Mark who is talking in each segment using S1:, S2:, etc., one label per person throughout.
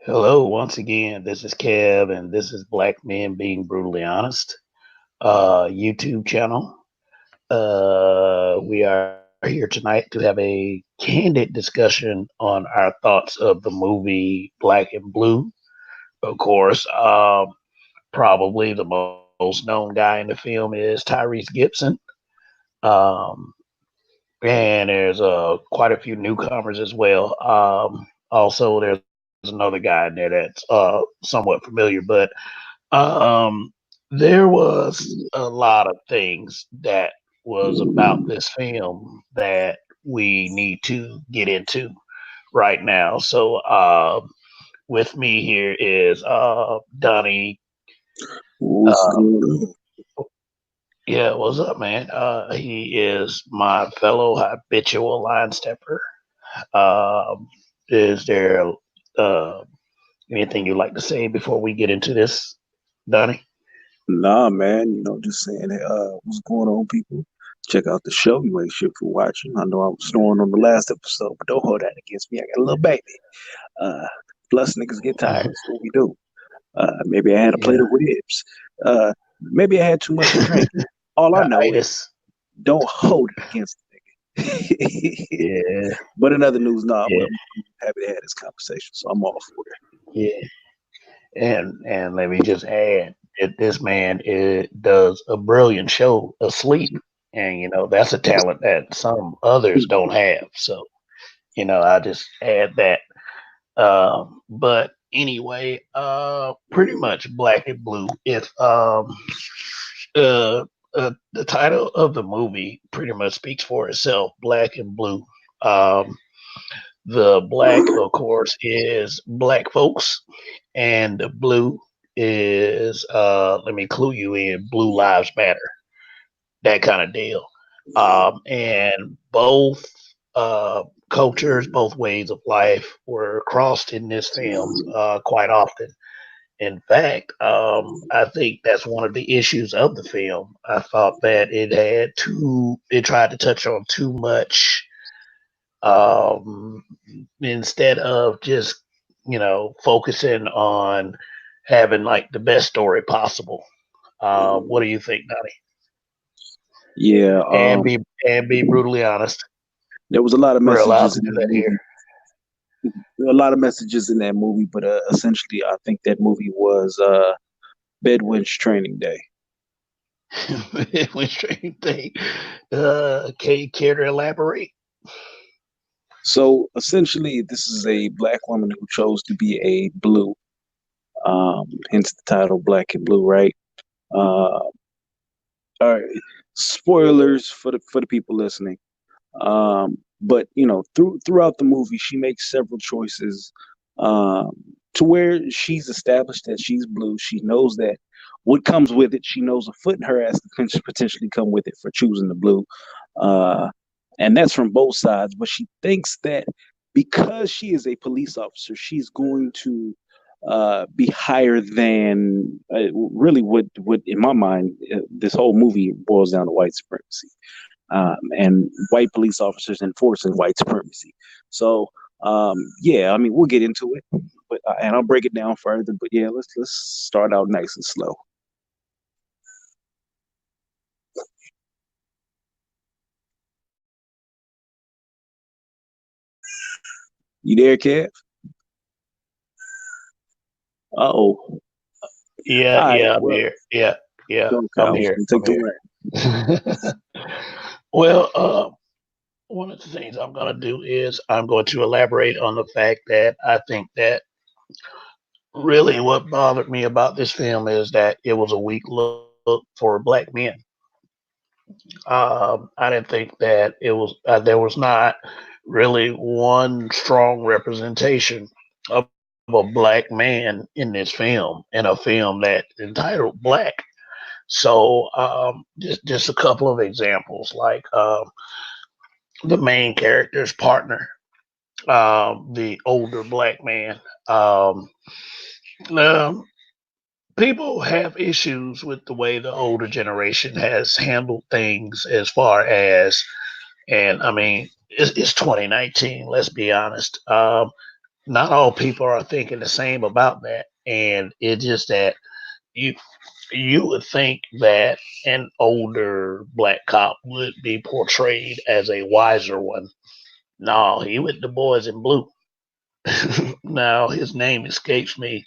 S1: Hello, once again. This is Kev, and this is Black Men Being Brutally Honest YouTube channel. We are here tonight to have a candid discussion on our thoughts of the movie Black and Blue. Of course, probably the most known guy in the film is Tyrese Gibson. Um, and there's quite a few newcomers as well. Also, there's another guy in there that's somewhat familiar, but um, there was a lot of things that was about this film that we need to get into right now. So, with me here is Donnie.
S2: What's
S1: Uh,
S2: good?
S1: yeah, what's up, man? He is my fellow habitual line stepper. Um, is there uh, anything you'd like to say before we get into this, Donnie?
S2: Nah, man, just saying, what's going on, people? Check out the show. You ain't shit for watching. I know I was snoring on the last episode, but don't hold that against me. I got a little baby. Uh, Plus, niggas get tired. That's what we do. Maybe I had a plate
S1: Yeah.
S2: of ribs. Maybe I had too much to drink. All I
S1: The
S2: know is
S1: itis.
S2: don't hold it against the nigga.
S1: Yeah,
S2: But in other news, nah,
S1: yeah,
S2: I'm happy to have this conversation, so I'm all for it.
S1: yeah. And let me just add that this man does a brilliant show asleep, and that's a talent that some others don't have. So I just add that. But anyway, pretty much Black and Blue. If uh, the title of the movie pretty much speaks for itself, Black and Blue. Um, the black, of course, is black folks, and the blue is let me clue you in, Blue Lives Matter, that kind of deal. And both cultures, both ways of life were crossed in this film quite often. In fact, I think that's one of the issues of the film. I thought that it tried to touch on too much, um, instead of just focusing on having like the best story possible. What do you think, Donnie?
S2: Yeah,
S1: And be brutally honest.
S2: there was a lot of
S1: We're allowed
S2: messages
S1: to
S2: in
S1: do
S2: that
S1: that
S2: movie. There were a lot of messages in that movie, but essentially, I think that movie was Bedouin's Training Day.
S1: here. When strange thing. Care to elaborate?
S2: So essentially, this is a black woman who chose to be a blue, hence the title Black and Blue, right? Uh, all right. Spoilers for the people listening. But throughout the movie, she makes several choices um, to where she's established that she's blue. She knows that what comes with it. She knows a foot in her ass can potentially come with it for choosing the blue, uh, and that's from both sides. But she thinks that because she is a police officer, she's going to be higher than really what in my mind this whole movie boils down to white supremacy and white police officers enforcing white supremacy. So yeah, I mean we'll get into it, but and I'll break it down further. But yeah, let's start out nice and slow. You there, Kev? Uh oh.
S1: Yeah,
S2: All right.
S1: yeah, I'm
S2: Well,
S1: here. Yeah, yeah,
S2: okay. I
S1: I'm
S2: was
S1: here.
S2: gonna take
S1: I'm
S2: the
S1: here.
S2: rent.
S1: Well, one of the things I'm going to do is I'm going to elaborate on the fact that I think that really what bothered me about this film is that it was a weak look for black men. I didn't think that there was not really one strong representation of a black man in this film, in a film that entitled Black. So just a couple of examples, like the main character's partner, the older black man. Um, um, People have issues with the way the older generation has handled things as far as, and I mean, it's 2019, let's be honest. not all people are thinking the same about that, and it's just that you you would think that an older black cop would be portrayed as a wiser one. No, he with the boys in blue. Now his name escapes me.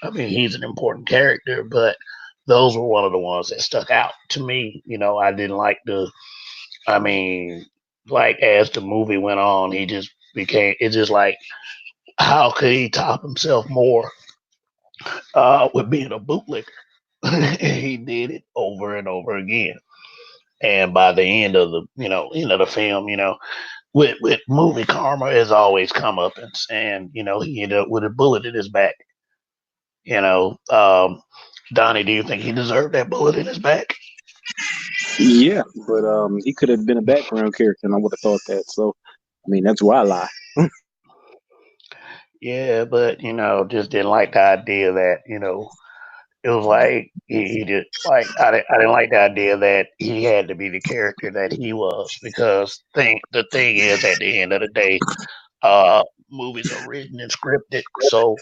S1: I mean, he's an important character, but those were one of the ones that stuck out to me. I didn't like the. I mean, like as the movie went on, he just became. It's just like, how could he top himself more with being a bootlicker? He did it over and over again. And by the end of the film, with movie karma has always come up, and he ended up with a bullet in his back. You know, um, Donnie, do you think he deserved that bullet in his back?
S2: Yeah, but he could have been a background character, and I would have thought that. So, I mean, that's why I lie.
S1: Yeah, but just didn't like the idea that it was like he just like I didn't like the idea that he had to be the character that he was, because the thing is, at the end of the day, movies are written and scripted, so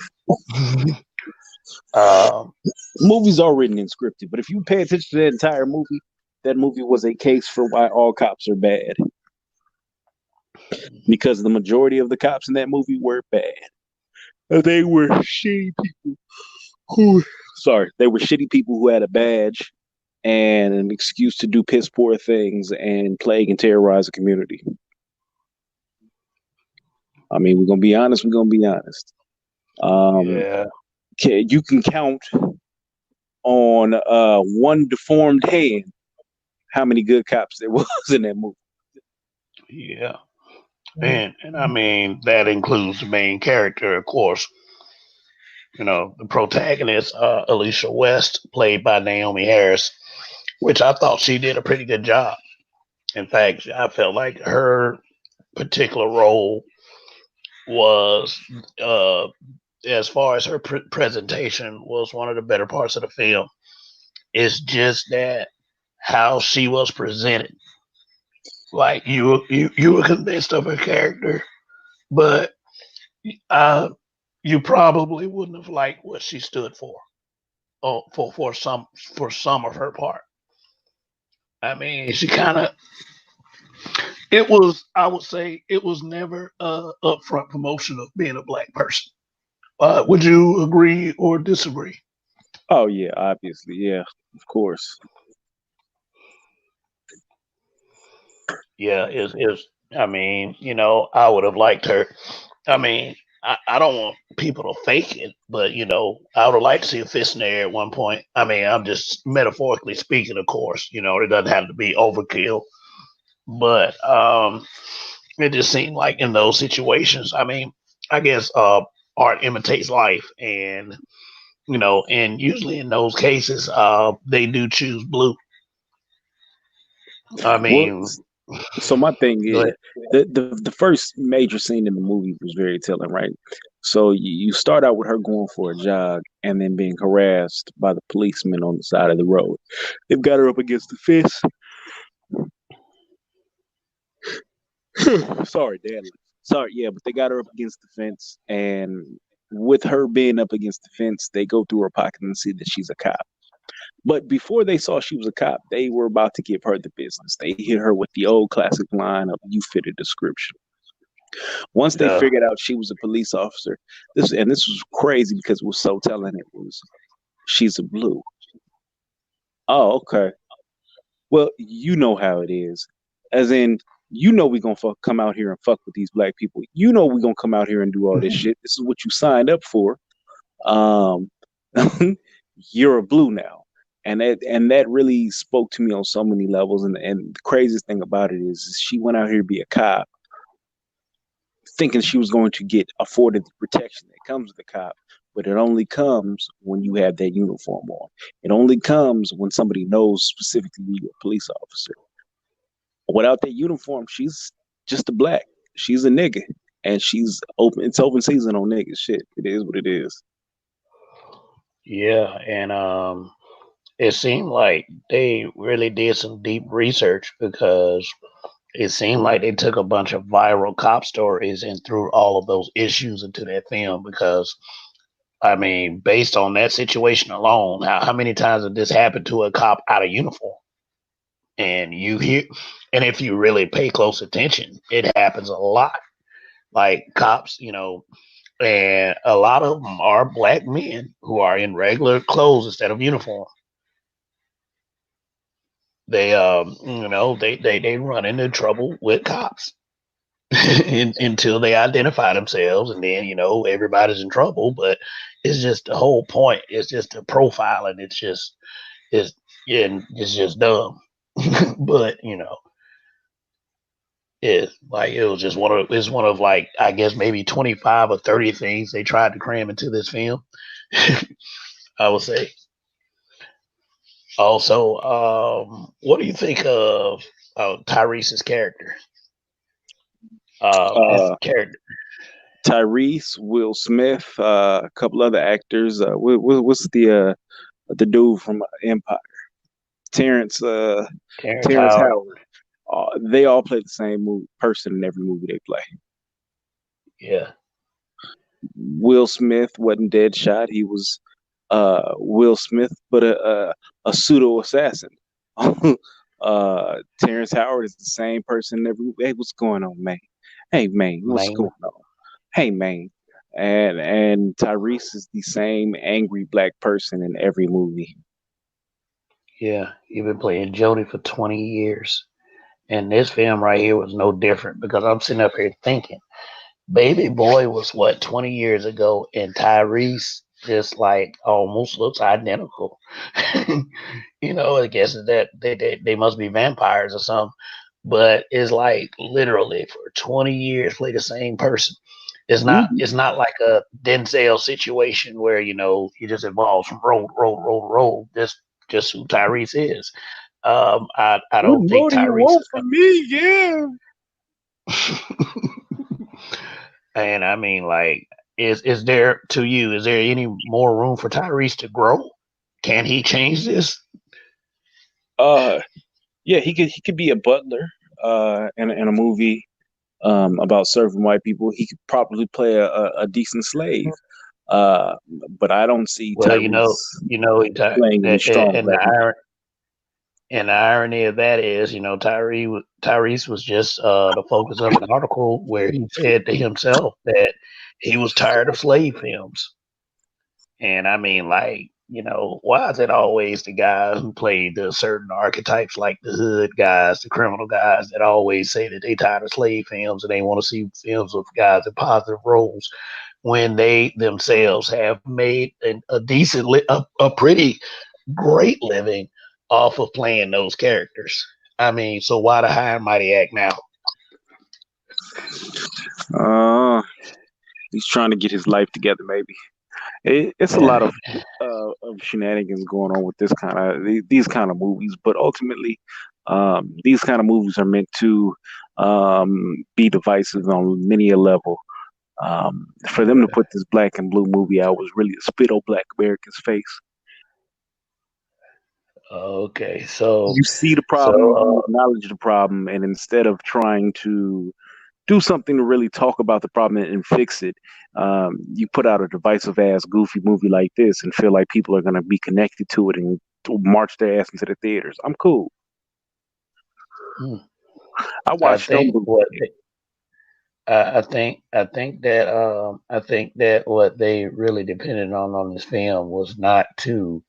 S1: um,
S2: Movies are written and scripted, but if you pay attention to that entire movie, that movie was a case for why all cops are bad. Because the majority of the cops in that movie were bad. They were shitty people who, sorry, they were shitty people who had a badge and an excuse to do piss poor things and plague and terrorize the community. I mean, we're gonna be honest. We're gonna be honest. Um,
S1: yeah,
S2: you can count on one deformed hand how many good cops there was in that movie.
S1: yeah, and I mean that includes the main character, of course. The protagonist, Alicia West, played by Naomi Harris, which I thought she did a pretty good job. In fact, I felt like her particular role was, uh, as far as her presentation, was one of the better parts of the film. It's just that how she was presented, like you were convinced of her character, but uh, you probably wouldn't have liked what she stood for. For some of her part. I mean, she kind of. It was. I would say it was never upfront promotion of being a black person. Would you agree or disagree?
S2: Oh yeah, obviously, yeah, of course.
S1: Yeah, is. I mean, I would have liked her. I mean, I don't want people to fake it, but I would have liked to see a fist in the air at one point. I mean, I'm just metaphorically speaking, of course. It doesn't have to be overkill, but it just seemed like in those situations. I mean, I guess art imitates life, and usually in those cases, they do choose blue. I
S2: Well,
S1: mean,
S2: so my thing
S1: go
S2: is
S1: ahead.
S2: the first major scene in the movie was very telling, right? So you start out with her going for a jog and then being harassed by the policemen on the side of the road. They've got her up against the fence. Sorry, Dad. Sorry, yeah, but they got her up against the fence, and with her being up against the fence, they go through her pocket and see that she's a cop. But before they saw she was a cop, they were about to give her the business. They hit her with the old classic line of "You fit a description." Once they
S1: Yeah,
S2: figured out she was a police officer, this was crazy because it was so telling. It was she's a blue. Oh, okay. Well, you know how it is. As in, we gonna come out here and fuck with these black people. We gonna come out here and do all this shit. This is what you signed up for. Um, you're a blue now, and that really spoke to me on so many levels. And the craziest thing about it is she went out here to be a cop, thinking she was going to get afforded the protection that comes with a cop. But it only comes when you have that uniform on. It only comes when somebody knows specifically you're a police officer. Without that uniform, she's just a black. She's a nigga, and she's open. It's open season on niggas. Shit, it is what it is.
S1: yeah, and it seemed like they really did some deep research, because It seemed like they took a bunch of viral cop stories and threw all of those issues into that film because, I mean, based on that situation alone, how many times did this happen to a cop out of uniform? And you hear, and if you really pay close attention, it happens a lot. Like cops, and a lot of them are black men who are in regular clothes instead of uniform. They, they run into trouble with cops until they identify themselves, and then everybody's in trouble. But it's just the whole point. It's just the profiling. It's yeah, it's just dumb. But it was just one of like I guess maybe 25 or 30 things they tried to cram into this film. I would say. Also, what do you think of Tyrese's character? His
S2: Uh,
S1: character,
S2: Tyrese, Will Smith, a couple other actors. What's the dude from Empire? Terrence
S1: Terrence
S2: Terrence
S1: Howard.
S2: Howard. They all play the same person in every movie they play.
S1: Yeah,
S2: Will Smith wasn't Deadshot. He was Will Smith, but a pseudo assassin. Terrence Howard is the same person in every movie. Hey, what's going on, man? Hey, man, what's
S1: man.
S2: going on? Hey, man. And Tyrese is the same angry black person in every movie.
S1: Yeah, you've been playing Jody for 20 years. And this film right here was no different because I'm sitting up here thinking, Baby Boy was what 20 years ago, and Tyrese just like almost looks identical. I guess that they must be vampires or something. But it's like literally for 20 years play the same person. It's
S2: Hmm.
S1: not like a Denzel situation where he just evolves from role to role to role to role. Just who Tyrese is. I
S2: What
S1: don't think
S2: more do you
S1: Tyrese
S2: want
S1: is
S2: from me? Yeah.
S1: And I mean, like, is there to you? Is there any more room for Tyrese to grow? Can he change this?
S2: Uh, yeah, he could be a butler in a movie about serving white people. He could probably play a decent slave. Uh, but I don't see
S1: Well,
S2: Tyrese playing any strong
S1: and
S2: black men.
S1: the irony of that is, Tyrese was just the focus of an article where he said to himself that he was tired of slave films. And I mean, like, why is it always the guys who play the certain archetypes, like the hood guys, the criminal guys, that always say that they tired of slave films and they want to see films of guys in positive roles when they themselves have made a decent, a pretty great living off of playing those characters? I mean, so why the high and mighty act now?
S2: Uh, he's trying to get his life together, maybe. It's a lot of shenanigans going on with these kind of movies, but ultimately, these kind of movies are meant to be divisive on many a level. For them to put this black and blue movie out was really a spit on black Americans' face.
S1: Okay,
S2: You see the
S1: so
S2: problem, you acknowledge the problem, and instead of trying to do something to really talk about the problem and fix it, you put out a divisive ass, goofy movie like this and feel like people are going to be connected to it and march their ass into the theaters. I'm cool.
S1: hmm,
S2: I
S1: I
S2: watched no
S1: think
S2: movie.
S1: what I think that what they really depended on this film was not to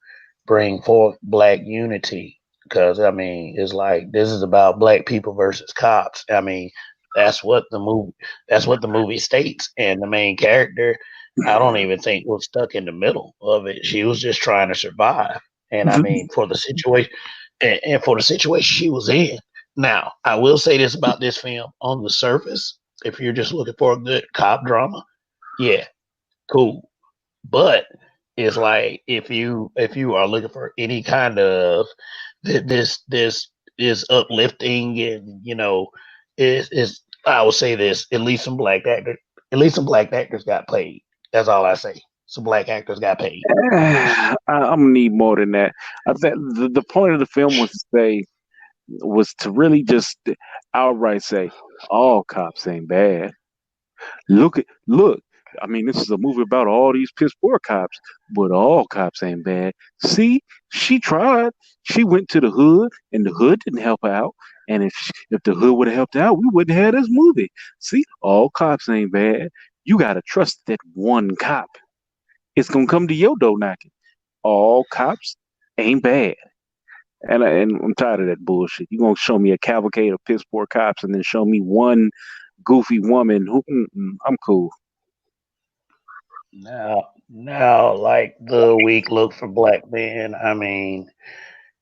S1: bring forth black unity, because I mean it's like this is about black people versus cops. I mean that's what the movie states, and the main character I don't even think was stuck in the middle of it. She was just trying to survive, and I mean for the situation and for the situation she was in. Now, I will say this about this film: on the surface, if you're just looking for a good cop drama, yeah, cool. But it's like if you are looking for any kind of this is uplifting, and is I will say this: at least some black actors got paid. That's all I say. Some black actors got paid.
S2: I'm gonna need more than that. I think the point of the film was to say was to really just outright say, all cops ain't bad. Look. I mean, this is a movie about all these piss poor cops, but all cops ain't bad. See, she tried. She went to the hood, and the hood didn't help her out. And if the hood would have helped out, we wouldn't have this movie. See, all cops ain't bad. You gotta trust that one cop. It's gonna come to your door knocking. All cops ain't bad. And I'm tired of that bullshit. You gonna show me a cavalcade of piss poor cops and then show me one goofy woman who I'm cool.
S1: Now, like the weak look for black men. I mean,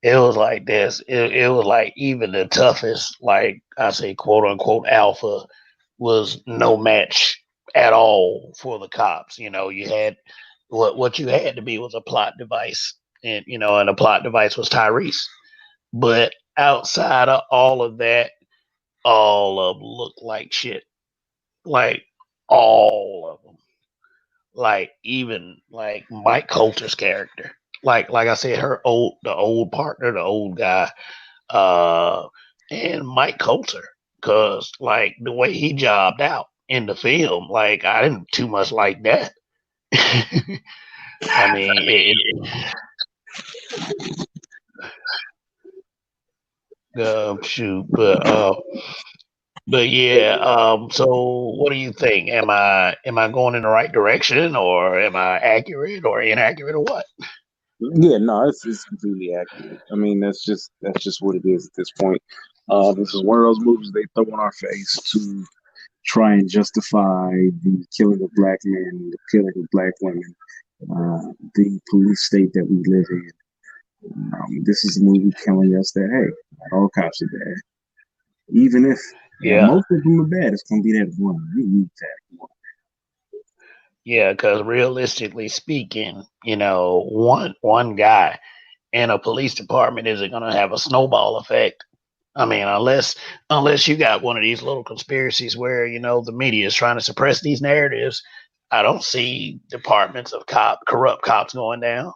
S1: it was like this. It was like even the toughest, like I say, quote unquote alpha, was no match at all for the cops. You know, you had what you had to be was a plot device, and and a plot device was Tyrese. But outside of all of that, all of them look like shit. Like all of them. Like even like Mike Coulter's character. Like I said, the old partner, the old guy, uh, and Mike Coulter, because like the way he jobbed out in the film, like I didn't too much like that. I mean, shoot, but yeah. So what do you think? Am I going in the right direction, or am I accurate or inaccurate, or what?
S2: Yeah, no, it's completely accurate. I mean, that's just what it is at this point. This is one of those movies they throw in our face to try and justify the killing of black men, the killing of black women, the police state that we live in. This is a movie telling us that hey, not all cops are bad. Even if
S1: Yeah,
S2: most of them are bad, it's gonna be that one. We need that one.
S1: yeah. Because realistically speaking, one guy in a police department isn't going to have a snowball effect. I mean, unless you got one of these little conspiracies where the media is trying to suppress these narratives, I don't see departments of corrupt cops going down.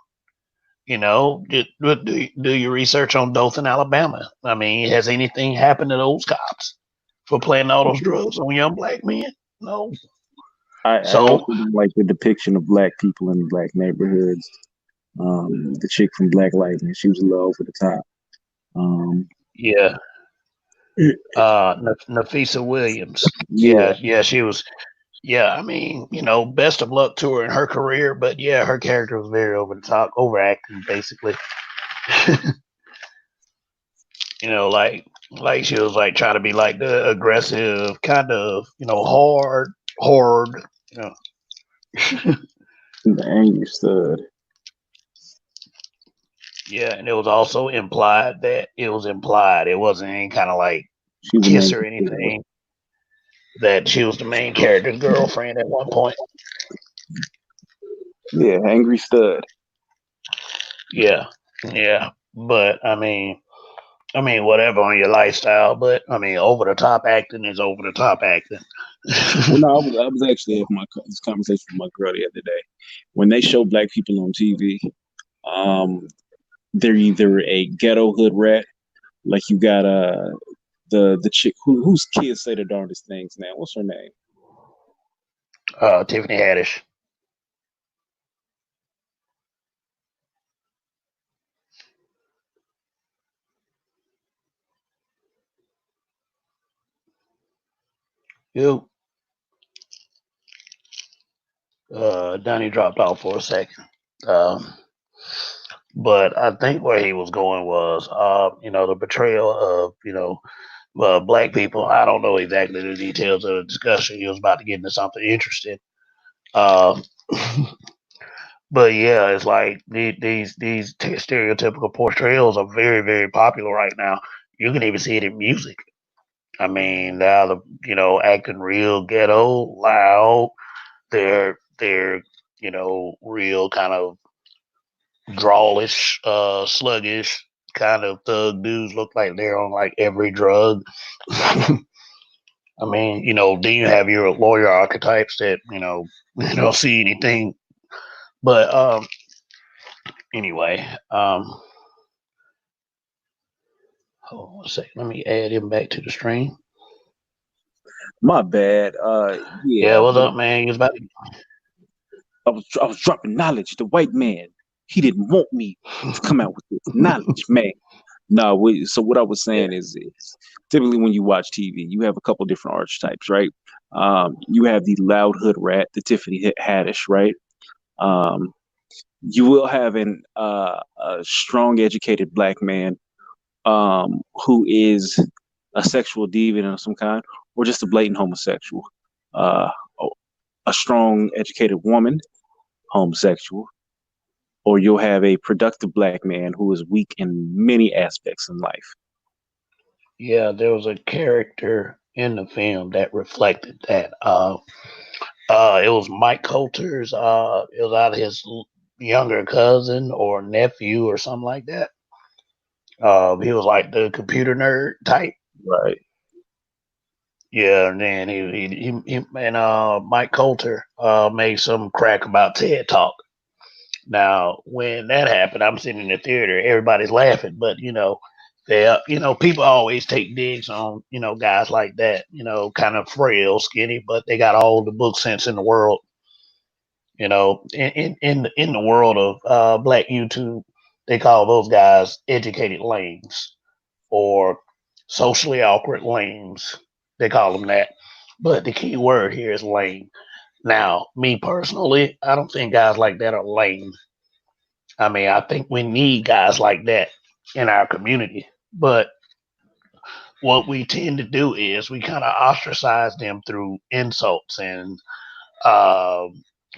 S1: Do your research on Dothan, Alabama. I mean, has anything happened to those cops for planting all those drugs on young black men? No.
S2: I also
S1: So
S2: don't like the depiction of black people in black neighborhoods. The chick from Black Lightning, she was a little over the top. Um,
S1: yeah, Nafisa Williams.
S2: yeah,
S1: Yeah, she was. Yeah, I mean, best of luck to her in her career, but yeah, her character was very over the top, overacting, basically. like she was like trying to be like the aggressive, kind of, hard. You know,
S2: the angry stud.
S1: yeah, and it was also implied that it wasn't any kind of like
S2: She was an
S1: kiss or
S2: angry stud.
S1: anything. That she was the main character's girlfriend at one point.
S2: Yeah, angry stud.
S1: Yeah, yeah, but I mean, whatever on your lifestyle, but I mean, over the top acting is over the top acting.
S2: Well, no, I was actually having this conversation with my girl the other day. When they show black people on TV, um, they're either a ghetto hood rat, like you got the chick whose kids say the darndest things now. What's her name?
S1: Tiffany Haddish. You, Donnie dropped off for a second. Um, but I think where he was going was, the betrayal of, black people. I don't know exactly the details of the discussion. He was about to get into something interesting. Um, but yeah, it's like these stereotypical portrayals are very very popular right now. You can even see it in music. I mean, now acting real ghetto, loud. They're real kind of drawlish, sluggish kind of thug dudes. Look like they're on like every drug. I mean, then you have your lawyer archetypes that you don't see anything. But anyway, Hold on a second. Let me add him back to the stream.
S2: My bad.
S1: Yeah,
S2: Yeah,
S1: what's
S2: but
S1: up, man? You was about
S2: I was dropping knowledge. The white man, he didn't want me to come out with this
S1: to.
S2: knowledge, man. No, so what I was
S1: Yeah.
S2: saying is typically when you watch TV, you have a couple different archetypes, right? You have the loud hood rat, the Tiffany Haddish, right? Um, you will have a strong, educated black man who is a sexual deviant of some kind, or just a blatant homosexual. Uh, a strong, educated woman, homosexual, or you'll have a productive black man who is weak in many aspects in life.
S1: Yeah, there was a character in the film that reflected that. It was Mike Coulter's. It was either his younger cousin or nephew or something like that. He was like the computer nerd type.
S2: Right.
S1: Yeah, and then he and Mike Coulter made some crack about TED Talk. Now, when that happened, I'm sitting in the theater, everybody's laughing, but people always take digs on guys like that, kind of frail, skinny, but they got all the book sense in the world. In the world of black YouTube, they call those guys educated lames or socially awkward lames. They call them that. But the key word here is lame. Now, me personally, I don't think guys like that are lame. I mean, I think we need guys like that in our community. But what we tend to do is we kind of ostracize them through insults and uh,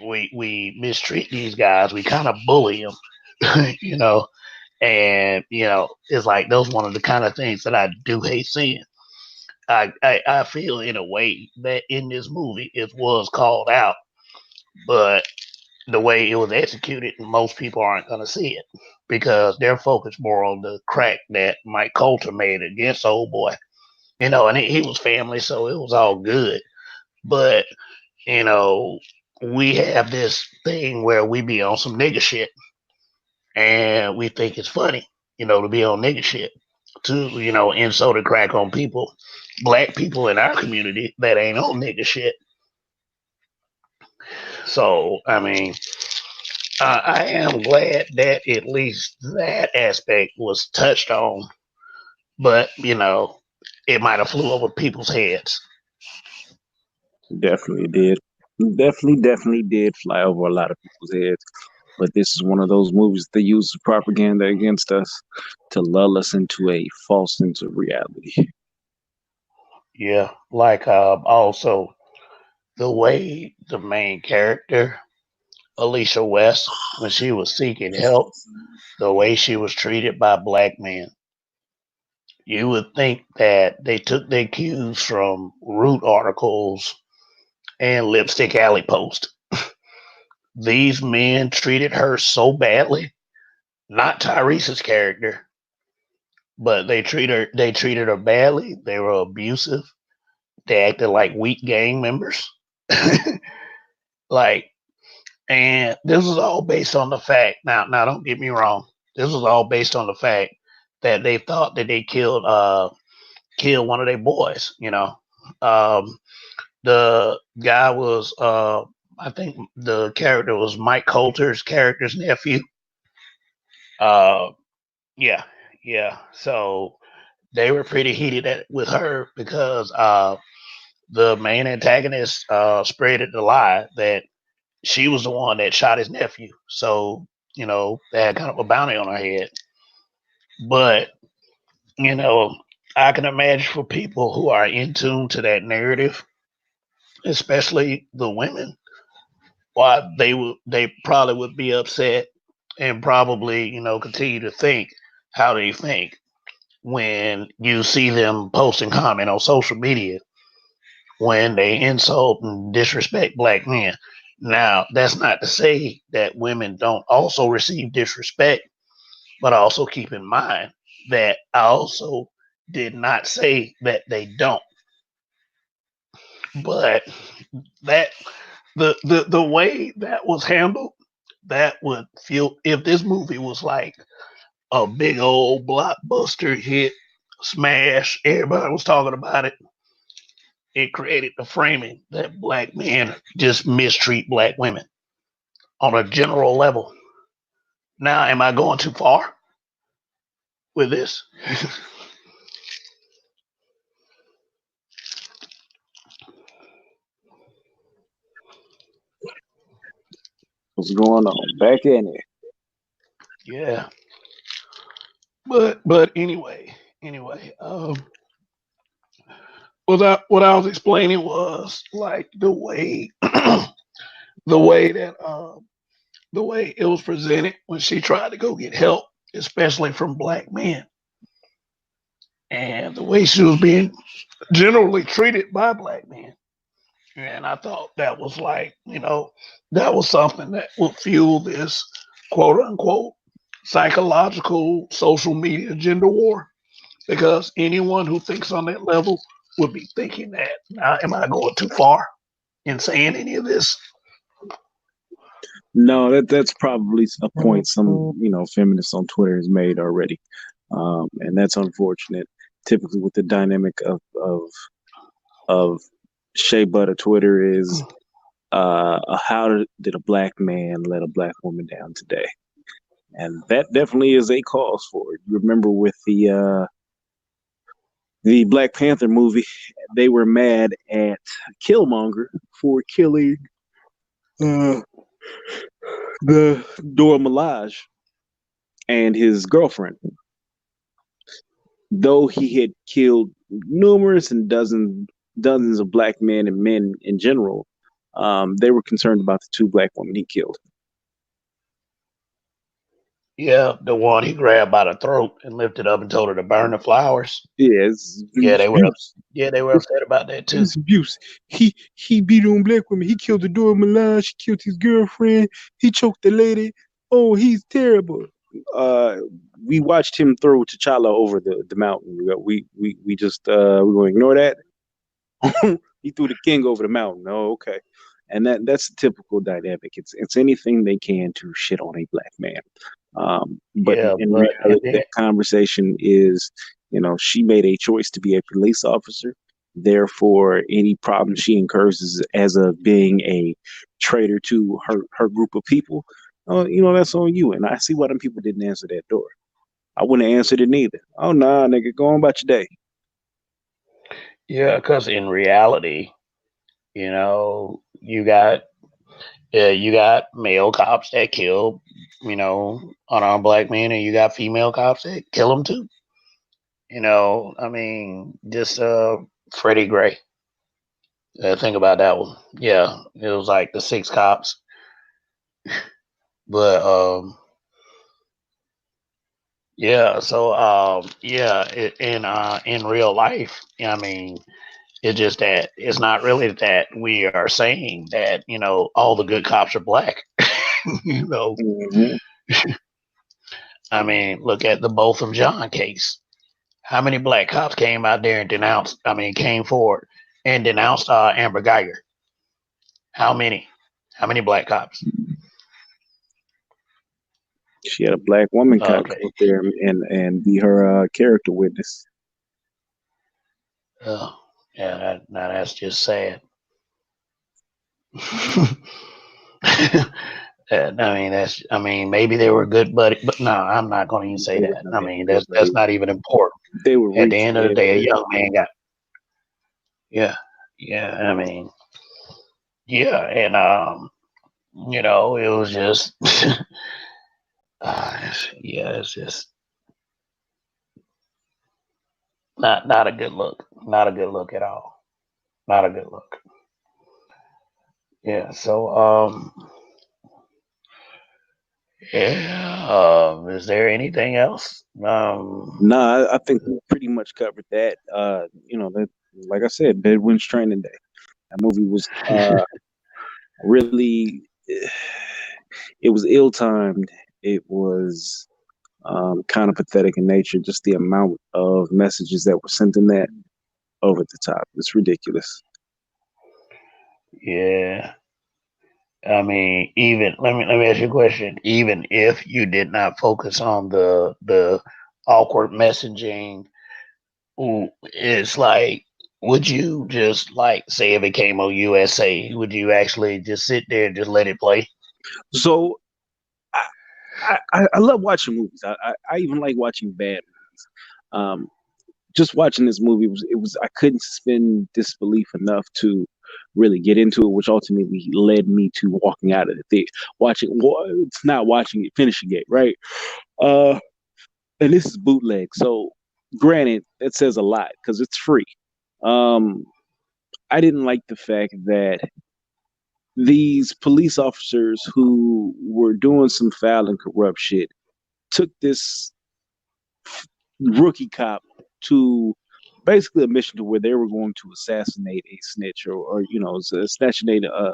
S1: we mistreat these guys. We kind of bully them, and it's like those one of the kind of things that I do hate seeing. I feel in a way that in this movie it was called out, but the way it was executed, most people aren't going to see it because they're focused more on the crack that Mike Coulter made against old boy. And he was family, so it was all good. But you know, we have this thing where we be on some nigga shit, and we think it's funny, to be on nigga shit, to insult and crack on people, black people in our community that ain't on nigga shit. So I mean, I am glad that at least that aspect was touched on, but it might have flew over people's heads.
S2: Definitely did. Definitely did fly over a lot of people's heads. But this is one of those movies they use propaganda against us to lull us into a false sense of reality.
S1: Yeah, like also the way the main character Alicia West, when she was seeking help, the way she was treated by black men, you would think that they took their cues from Root articles and Lipstick Alley Post. These men treated her so badly, not Tyrese's character, but they treated her badly. They were abusive. They acted like weak gang members. like and this was all based on the fact, now don't get me wrong. This was all based on the fact that they thought that they killed one of their boys, Um the guy was I think the character was Mike Coulter's character's nephew. Uh yeah, yeah. So they were pretty heated with her because the main antagonist spread the lie that she was the one that shot his nephew. So, they had kind of a bounty on her head. But, you know, I can imagine for people who are in tune to that narrative, especially the women, why they probably would be upset and probably, continue to think how they think when you see them post and comment on social media when they insult and disrespect black men. Now, that's not to say that women don't also receive disrespect, but also keep in mind that I also did not say that they don't. But that the way that was handled, that would feel if this movie was like a big old blockbuster hit, smash. Everybody was talking about it. It created the framing that black men just mistreat black women on a general level. Now, am I going too far with this?
S2: What's going on? Back in it.
S1: Yeah, but anyway, what I was explaining was like the way the way that the way it was presented when she tried to go get help, especially from black men, and the way she was being generally treated by black men. And I thought that was like, that was something that would fuel this quote unquote psychological social media gender war. Because anyone who thinks on that level would be thinking that. Now, am I going too far in saying any of this?
S2: No, that's probably a point some feminists on Twitter has made already, and that's unfortunate. Typically, with the dynamic of Shea Butter Twitter is how did a black man let a black woman down today? And that definitely is a cause for it. You remember with the Black Panther movie, they were mad at Killmonger for killing uh, the Dora Milaje and his girlfriend. Though he had killed numerous and dozens of black men and men in general, they were concerned about the two black women he killed.
S1: Yeah, the one he grabbed by the throat and lifted up and told her to burn the flowers.
S2: Yeah,
S1: Yeah,
S2: it's
S1: they were.
S2: abuse.
S1: Yeah, they were upset about that too.
S2: It's abuse. He beat on black women. He killed the Dora Milaje. He killed his girlfriend. He choked the lady. Oh, he's terrible. Uh, we watched him throw T'Challa over the mountain. We just we're going to ignore that. He threw the king over the mountain. Oh, okay. And that's the typical dynamic. It's anything they can to shit on a black man. But
S1: Yeah,
S2: in
S1: but and
S2: reality,
S1: then
S2: that conversation is, she made a choice to be a police officer. Therefore, any problem she incurs as of being a traitor to her group of people, that's on you. And I see why them people didn't answer that door. I wouldn't have answered it neither. Oh, nah, nigga, go on about your day.
S1: yeah, because in reality, you got male cops that kill, unarmed black men, and you got female cops that kill them too. I mean, just Freddie Gray. Think about that one. Yeah, it was like the six cops, but yeah. So yeah, in real life, I mean, it's just that it's not really that we are saying that all the good cops are black. you know,
S2: Mm-hmm.
S1: I mean, look at the Botham Jean case. How many black cops came out there and denounced? I mean, came forward and denounced Amber Geiger? How many? How many black cops?
S2: She had a black woman cop
S1: Okay.
S2: go up there and be her character witness.
S1: Oh, yeah. Now that's just sad. I mean, that's. I mean, maybe they were good buddies, but no, I'm not going to even say
S2: They were
S1: that.
S2: not
S1: I
S2: even
S1: mean,
S2: good
S1: that's
S2: buddies.
S1: not even important.
S2: They were
S1: At the
S2: reaching.
S1: end of the
S2: Yeah,
S1: day, a young man got. Yeah, yeah. I mean, yeah, and it was just. Yeah, it's just not a good look. Not a good look at all. Not a good look. Yeah. So yeah. Is there anything else?
S2: Nah, I think we pretty much covered that. That, like I said, Bedouin's Training Day. That movie was really, it was ill timed. It was kind of pathetic in nature. Just the amount of messages that were sent in that over the top. It's ridiculous.
S1: Yeah. I mean, even let me ask you a question. Even if you did not focus on the awkward messaging, It's like, would you just like say if it came on USA, would you actually just sit there and just let it play?
S2: So I, I love watching movies. I even like watching bad movies. Um, just watching this movie was I couldn't suspend disbelief enough to really get into it, which ultimately led me to walking out of the theater, watching. Well, it's not watching it, finishing it, right? Uh, and this is bootleg, so granted, that says a lot because it's free. Um, I didn't like the fact that these police officers who were doing some foul and corrupt shit took this rookie cop to basically a mission to where they were going to assassinate a snitch or you know, assassinate a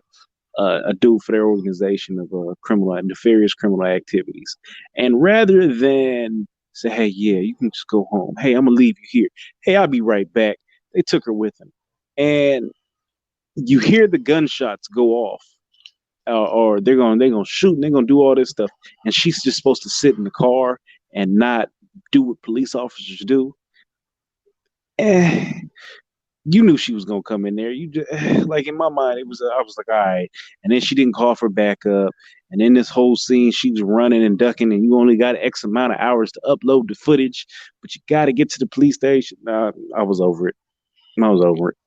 S2: dude for their organization of criminal, nefarious criminal activities. And rather than say, hey, yeah, you can just go home. Hey, I'm gonna leave you here. Hey, I'll be right back. They took her with them, and you hear the gunshots go off, or they're gonna shoot and they're gonna do all this stuff, and she's just supposed to sit in the car and not do what police officers do. Eh, you knew she was gonna come in there. You just, like in my mind, it was I was like, all right. And then she didn't call for backup. And then this whole scene, she's running and ducking, and you only got X amount of hours to upload the footage, but you got to get to the police station. Nah, I was over it. I was over it.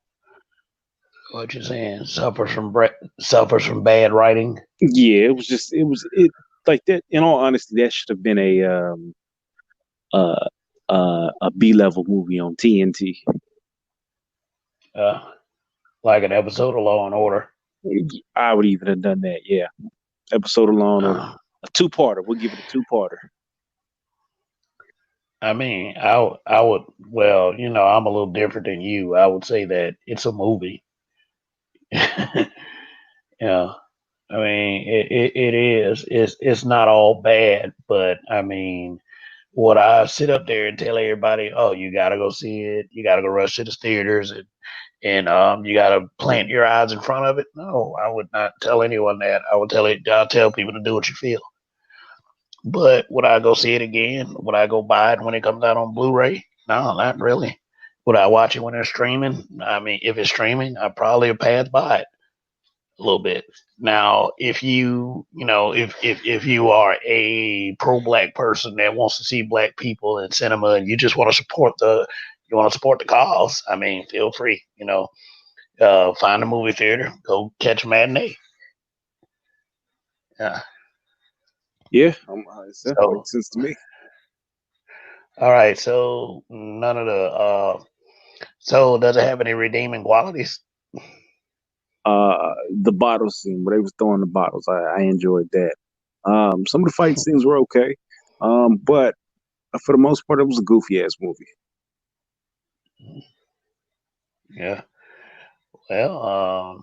S1: What you saying? Suffers from bad writing.
S2: Yeah, it was it like that. In all honesty, that should have been uh, a B level movie on TNT.
S1: Uh, like an episode of Law and Order.
S2: I would even have done that. Yeah, episode of Law and Order,
S1: Uh,
S2: a two parter. We'll give it a two parter.
S1: I mean, I would. Well, I'm a little different than you. I would say that it's a movie. Yeah, I mean, it is. It's not all bad, but I mean, would I sit up there and tell everybody, "Oh, you gotta go see it. You gotta go rush to the theaters, and you gotta plant your eyes in front of it"? No, I would not tell anyone that. I would tell it. I'll tell people to do what you feel. But would I go see it again? Would I go buy it when it comes out on Blu-ray? No, not really. Would I watch it when it's streaming? I mean, if it's streaming, I probably pass by it a little bit. Now, if you are a pro-black person that wants to see black people in cinema and you just want to support the cause, I mean, feel free. Find a movie theater, go catch a matinee. Yeah.
S2: Yeah, that
S1: So,
S2: makes sense to me.
S1: all right. So none of the So does it have any redeeming qualities?
S2: The bottle scene where they was throwing the bottles, I enjoyed that. Some of the fight scenes were okay, but for the most part, it was a goofy ass movie.
S1: Yeah. Well,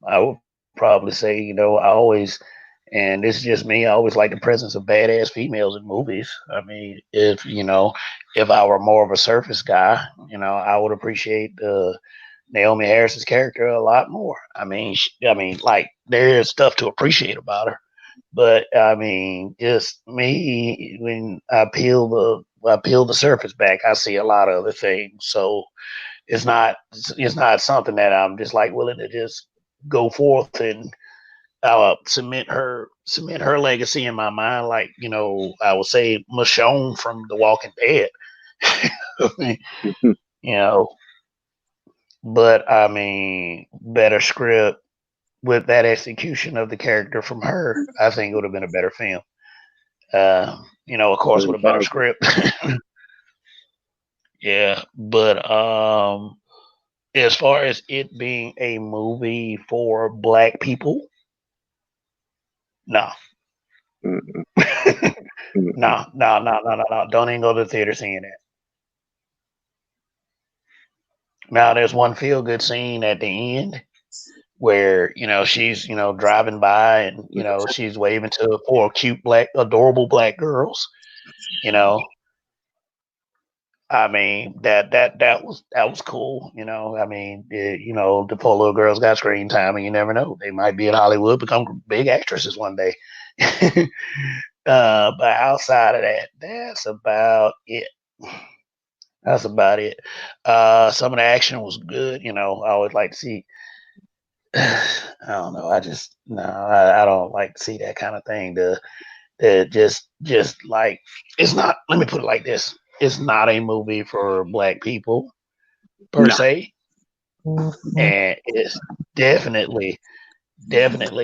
S1: I would probably say, I always, and this is just me, I always like the presence of badass females in movies. I mean, if I were more of a surface guy, I would appreciate Naomi Harris's character a lot more. Like there is stuff to appreciate about her, but I mean, just me when I peel the surface back, I see a lot of other things. So it's not something that I'm just like willing to just go forth and cement her legacy in my mind, like I would say Michonne from The Walking Dead. you know, but I mean, better script with that execution of the character from her, I think it would have been a better film. Of course,
S2: Very
S1: with a better
S2: powerful.
S1: script. Yeah, but as far as it being a movie for black people, no.
S2: Mm-mm, mm-mm.
S1: No, no, no, no, no, no. Don't even go to the theater seeing that. Now, there's one feel good scene at the end where, she's, driving by and, she's waving to four cute adorable black girls, you know. I mean, that was cool, I mean, the poor little girls got screen time and you never know. They might be in Hollywood, become big actresses one day. But outside of that, that's about it. That's about it. Some of the action was good. I always like to see. I don't know. I just no. I don't like to see that kind of thing. Just like it's not. Let me put it like this: it's not a movie for black people per
S2: No.
S1: se, and it's definitely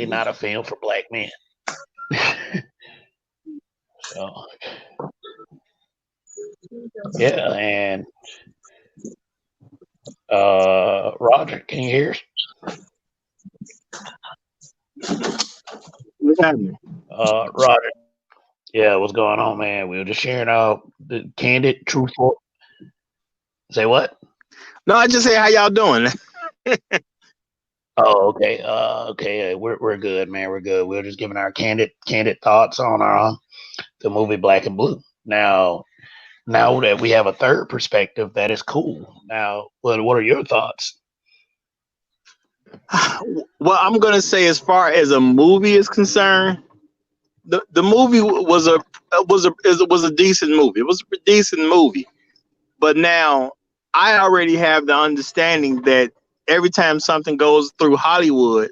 S1: not a film for black men. So yeah, and Roger, can you hear us?
S3: What's happening?
S1: Roger, yeah, what's going on, man? We were just sharing the candid, truthful. Say what?
S3: No, I just say how y'all doing.
S1: Oh, okay. Okay. We're good, man. We're good. We're just giving our candid thoughts on the movie Black and Blue. Now that we have a third perspective, that is cool. Now, what are your thoughts?
S3: Well, I'm gonna say as far as a movie is concerned, the movie was a decent movie. It was a decent movie, but now I already have the understanding that every time something goes through Hollywood,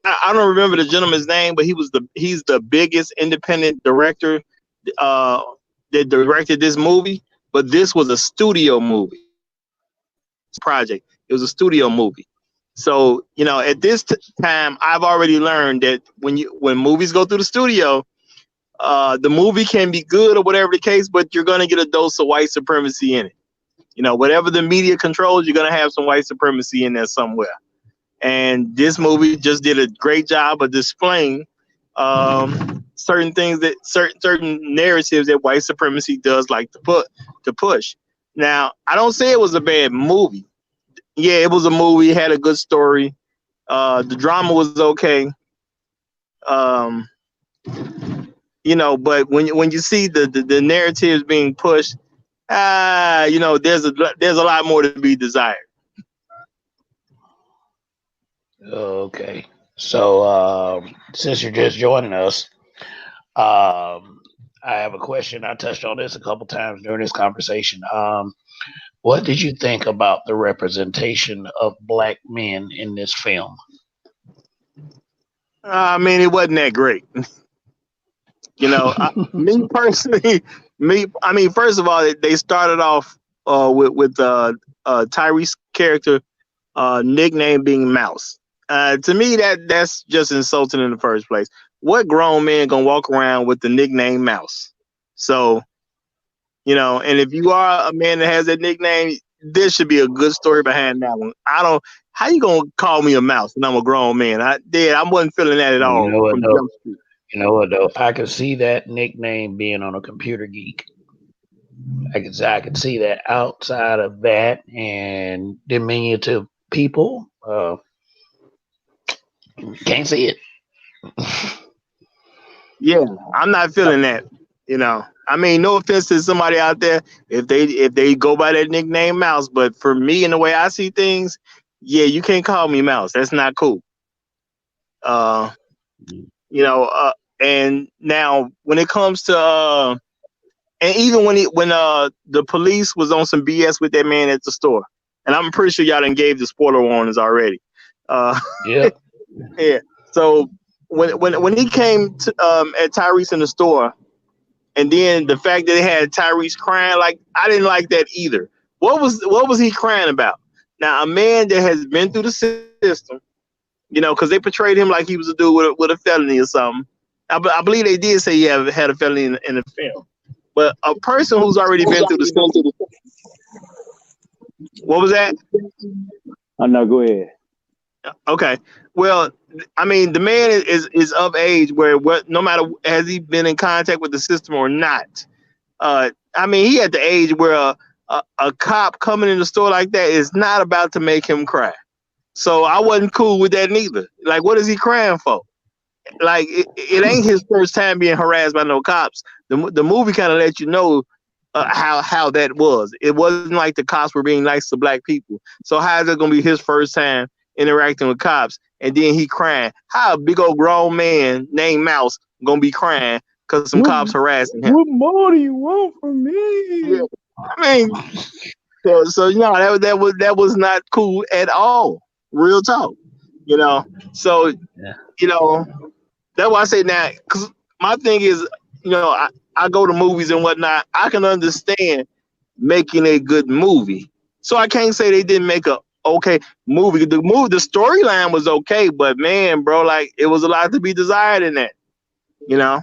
S3: I don't remember the gentleman's name, but he's the biggest independent director uh, that directed this movie. But this was a studio movie. Project. It was a studio movie. So at this time, I've already learned that when movies go through the studio, the movie can be good or whatever the case, but you're gonna get a dose of white supremacy in it. Whatever the media controls, you're gonna have some white supremacy in there somewhere. And this movie just did a great job of displaying certain things that certain narratives that white supremacy does like to push. Now, I don't say it was a bad movie. Yeah, it was a movie. It had a good story. The drama was okay. Um, but when you see the narratives being pushed, there's a lot more to be desired.
S1: Okay. So, since you're just joining us, I have a question. I touched on this a couple times during this conversation. What did you think about the representation of black men in this film?
S3: I mean, it wasn't that great. Me personally, I mean, first of all, they started off with Tyrese's character nickname being Mouse. To me, that's just insulting in the first place. What grown man gonna walk around with the nickname Mouse? So, and if you are a man that has that nickname, there should be a good story behind that one. I don't. How you gonna call me a mouse and I'm a grown man? I wasn't feeling that at
S1: You
S3: all
S1: know what
S3: from
S1: though?
S3: Jump Street.
S1: I could see that nickname being on a computer geek. I could see that outside of that and diminutive people. Can't see it.
S3: Yeah, I'm not feeling that. I mean, no offense to somebody out there if they go by that nickname Mouse, but for me and the way I see things, yeah, you can't call me Mouse. That's not cool. Uh, you know, uh, and now when it comes to and even when the police was on some BS with that man at the store, and I'm pretty sure y'all done gave the spoiler warnings already. Uh,
S1: Yep.
S3: yeah. So when he came to, at Tyrese in the store, and then the fact that they had Tyrese crying, like I didn't like that either. What was he crying about? Now a man that has been through the system, because they portrayed him like he was a dude with a felony or something. I believe they did say he had a felony in the film. But a person who's already been through the system, what was that?
S2: Oh no, go ahead.
S3: Okay. Well, I mean, the man is of age where no matter has he been in contact with the system or not. I mean, he at the age where a cop coming in the store like that is not about to make him cry. So I wasn't cool with that neither. Like, what is he crying for? Like, it ain't his first time being harassed by no cops. The movie kind of let you know how that was. It wasn't like the cops were being nice to black people. So how is it gonna be his first time interacting with cops? And then he crying. How a big old grown man named Mouse gonna be crying because some
S2: What
S3: cops harassing him?
S2: what more do you want from
S3: Yeah.
S2: me?
S3: I mean, so that was not cool at all. Real talk, you know. So
S1: Yeah.
S3: you know that's why I say now, because my thing is, I go to movies and whatnot. I can understand making a good movie, so I can't say they didn't make a okay movie. The storyline was okay, but man, bro, like it was a lot to be desired in that, you know.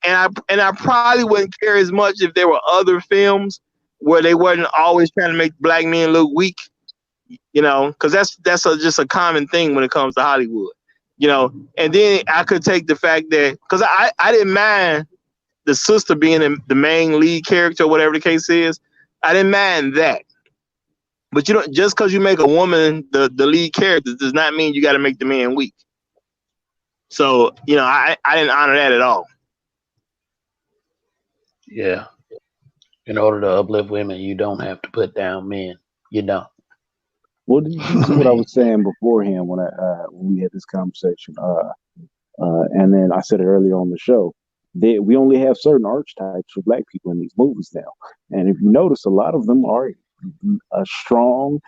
S3: And I probably wouldn't care as much if there were other films where they wasn't always trying to make black men look weak, because just a common thing when it comes to Hollywood, And then I could take the fact that because I didn't mind the sister being the main lead character, or whatever the case is, I didn't mind that. But just because you make a woman the lead character does not mean you got to make the man weak. So I didn't honor that at all.
S1: Yeah. In order to uplift women, you don't have to put down men. You don't.
S2: Well, this is
S1: I
S2: what I
S1: mean,
S2: was saying beforehand when we had this conversation. And then I said it earlier on the show. We only have certain archetypes for black people in these movies now, and if you notice, a lot of them are strong,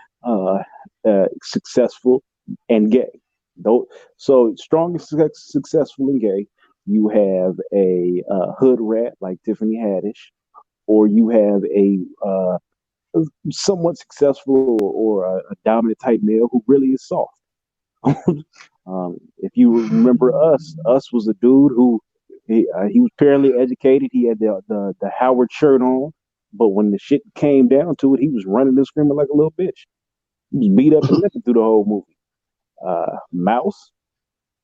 S2: successful, and gay. Though, so strong and successful and gay. You have a hood rat like Tiffany Haddish, or you have a somewhat successful or a dominant type male who really is soft. If you remember us was a dude who he was fairly educated. He had the Howard shirt on, but when the shit came down to it, he was running and screaming like a little bitch. He was beat up and limping through the whole movie. Mouse,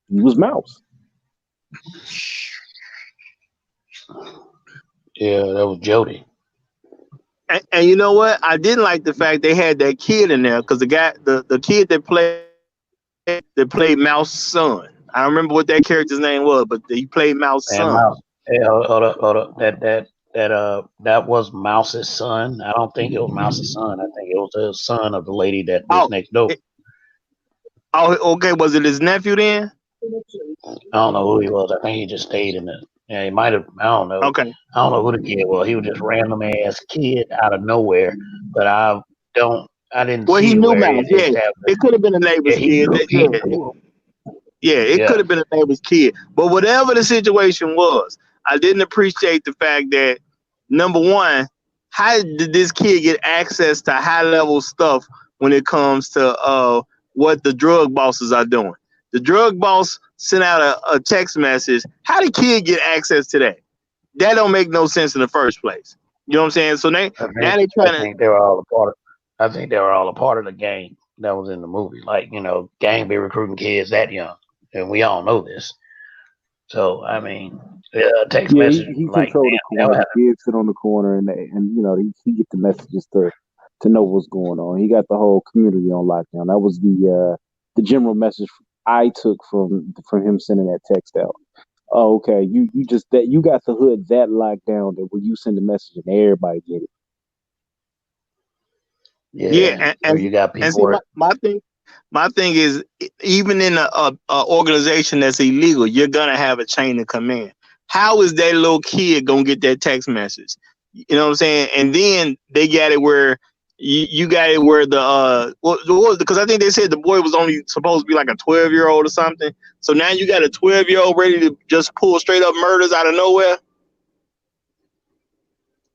S2: he was Mouse.
S1: yeah, that was Jody.
S3: And you know what? I didn't like the fact they had that kid in there because the kid that played Mouse's son. I don't remember what that character's name was, but he played Mouse's
S1: And
S3: son.
S1: Mouse. Hey, hold up. That was Mouse's son. I don't think it was Mouse's son. I think it was the son of the lady that
S3: Oh,
S1: was next door.
S3: it, okay. Was it his nephew then?
S1: I don't know who he was. I think he just stayed in the. Yeah, he might have. I don't know.
S3: Okay.
S1: I don't know who the kid was. He was just random ass kid out of nowhere. But I don't. I didn't
S3: Well, he
S1: see
S3: knew
S1: where
S3: Mouse.
S1: it
S3: Yeah,
S1: established.
S3: it could have been a
S1: Yeah,
S3: neighbor's
S1: he
S3: kid.
S1: grew. He grew up.
S3: Yeah, it could
S1: Yeah,
S3: have been a neighbor's kid. But whatever the situation was, I didn't appreciate the fact that number one, how did this kid get access to high level stuff when it comes to what the drug bosses are doing? The drug boss sent out a text message. How did kid get access to that? That don't make no sense in the first place. You know what I'm saying? So now they
S1: I
S3: trying to.
S1: think they were all a part of. I think they were all a part of the gang that was in the movie. Like gang be recruiting kids that young, and we all know this. So I mean, text
S2: Yeah,
S1: message
S2: he
S1: like
S2: controlled the
S1: damn,
S2: corner. The kids sit on the corner, and he get the messages to know what's going on. He got the whole community on lockdown. That was the general message I took from him sending that text out. Oh, okay. You just that you got the hood that locked down that when you send a message and everybody get it.
S3: Yeah,
S1: yeah,
S3: and
S1: or
S3: and,
S1: you got
S3: and see
S1: people.
S3: my thing is even in a organization that's illegal, you're gonna have a chain of command. How is that little kid gonna get that text message? You know what I'm saying? And then they got it where you got it where because I think they said the boy was only supposed to be like a 12-year-old or something. So now you got a 12-year-old ready to just pull straight up murders out of nowhere.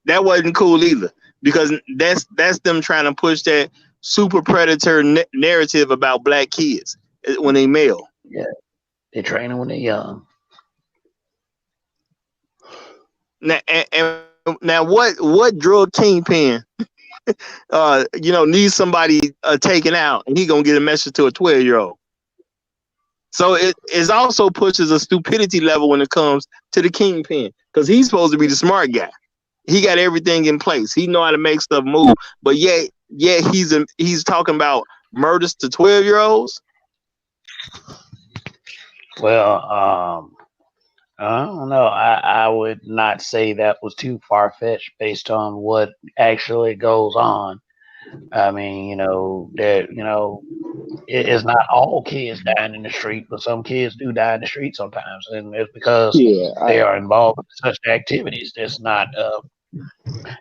S3: That wasn't cool either because that's them trying to push that super predator narrative about black kids when they male.
S1: Yeah, they train them when they're young.
S3: Now what drug kingpin needs somebody taken out and he gonna get a message to a 12-year-old. So it also pushes a stupidity level when it comes to the kingpin because he's supposed to be the smart guy. He got everything in place. He know how to make stuff move. But yet he's talking about murders to 12-year-olds.
S1: Well, I don't know. I would not say that was too far fetched based on what actually goes on. I mean, it's not all kids dying in the street, but some kids do die in the street sometimes, and it's because
S2: Yeah,
S1: they are involved in such activities. That's not.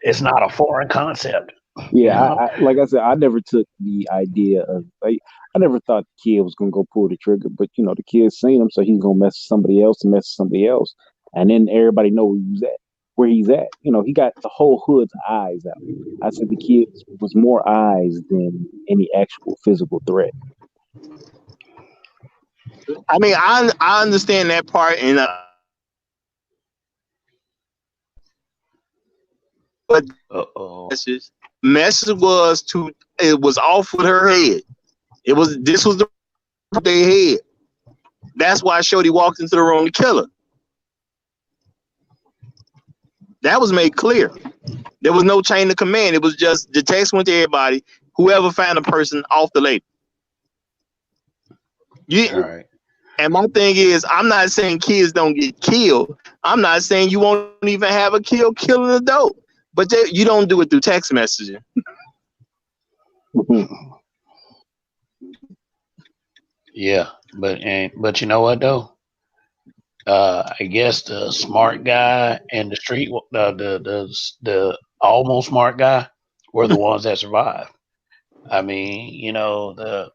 S1: It's not a foreign concept, you
S2: Yeah,
S1: know.
S2: like I said, I never took the idea of like I never thought the kid was gonna go pull the trigger, but the kid seen him, so he's gonna mess with somebody else and mess with somebody else, and then everybody know where he's at. He got the whole hood's eyes out. I said the kid was more eyes than any actual physical threat.
S3: I mean, I understand that part, and but
S1: Uh oh.
S3: message was to it was off with her head. It was this was the their head. That's why Shorty walked into the room to kill her. That was made clear. There was no chain of command. It was just the text went to everybody. Whoever found a person off the lady.
S1: All
S3: You,
S1: right.
S3: and my thing is, I'm not saying kids don't get killed. I'm not saying you won't even have a kill an adult. But you don't do it through text messaging.
S1: Yeah, but you know what though? I guess the smart guy and the the almost smart guy were the ones that survived. I mean, the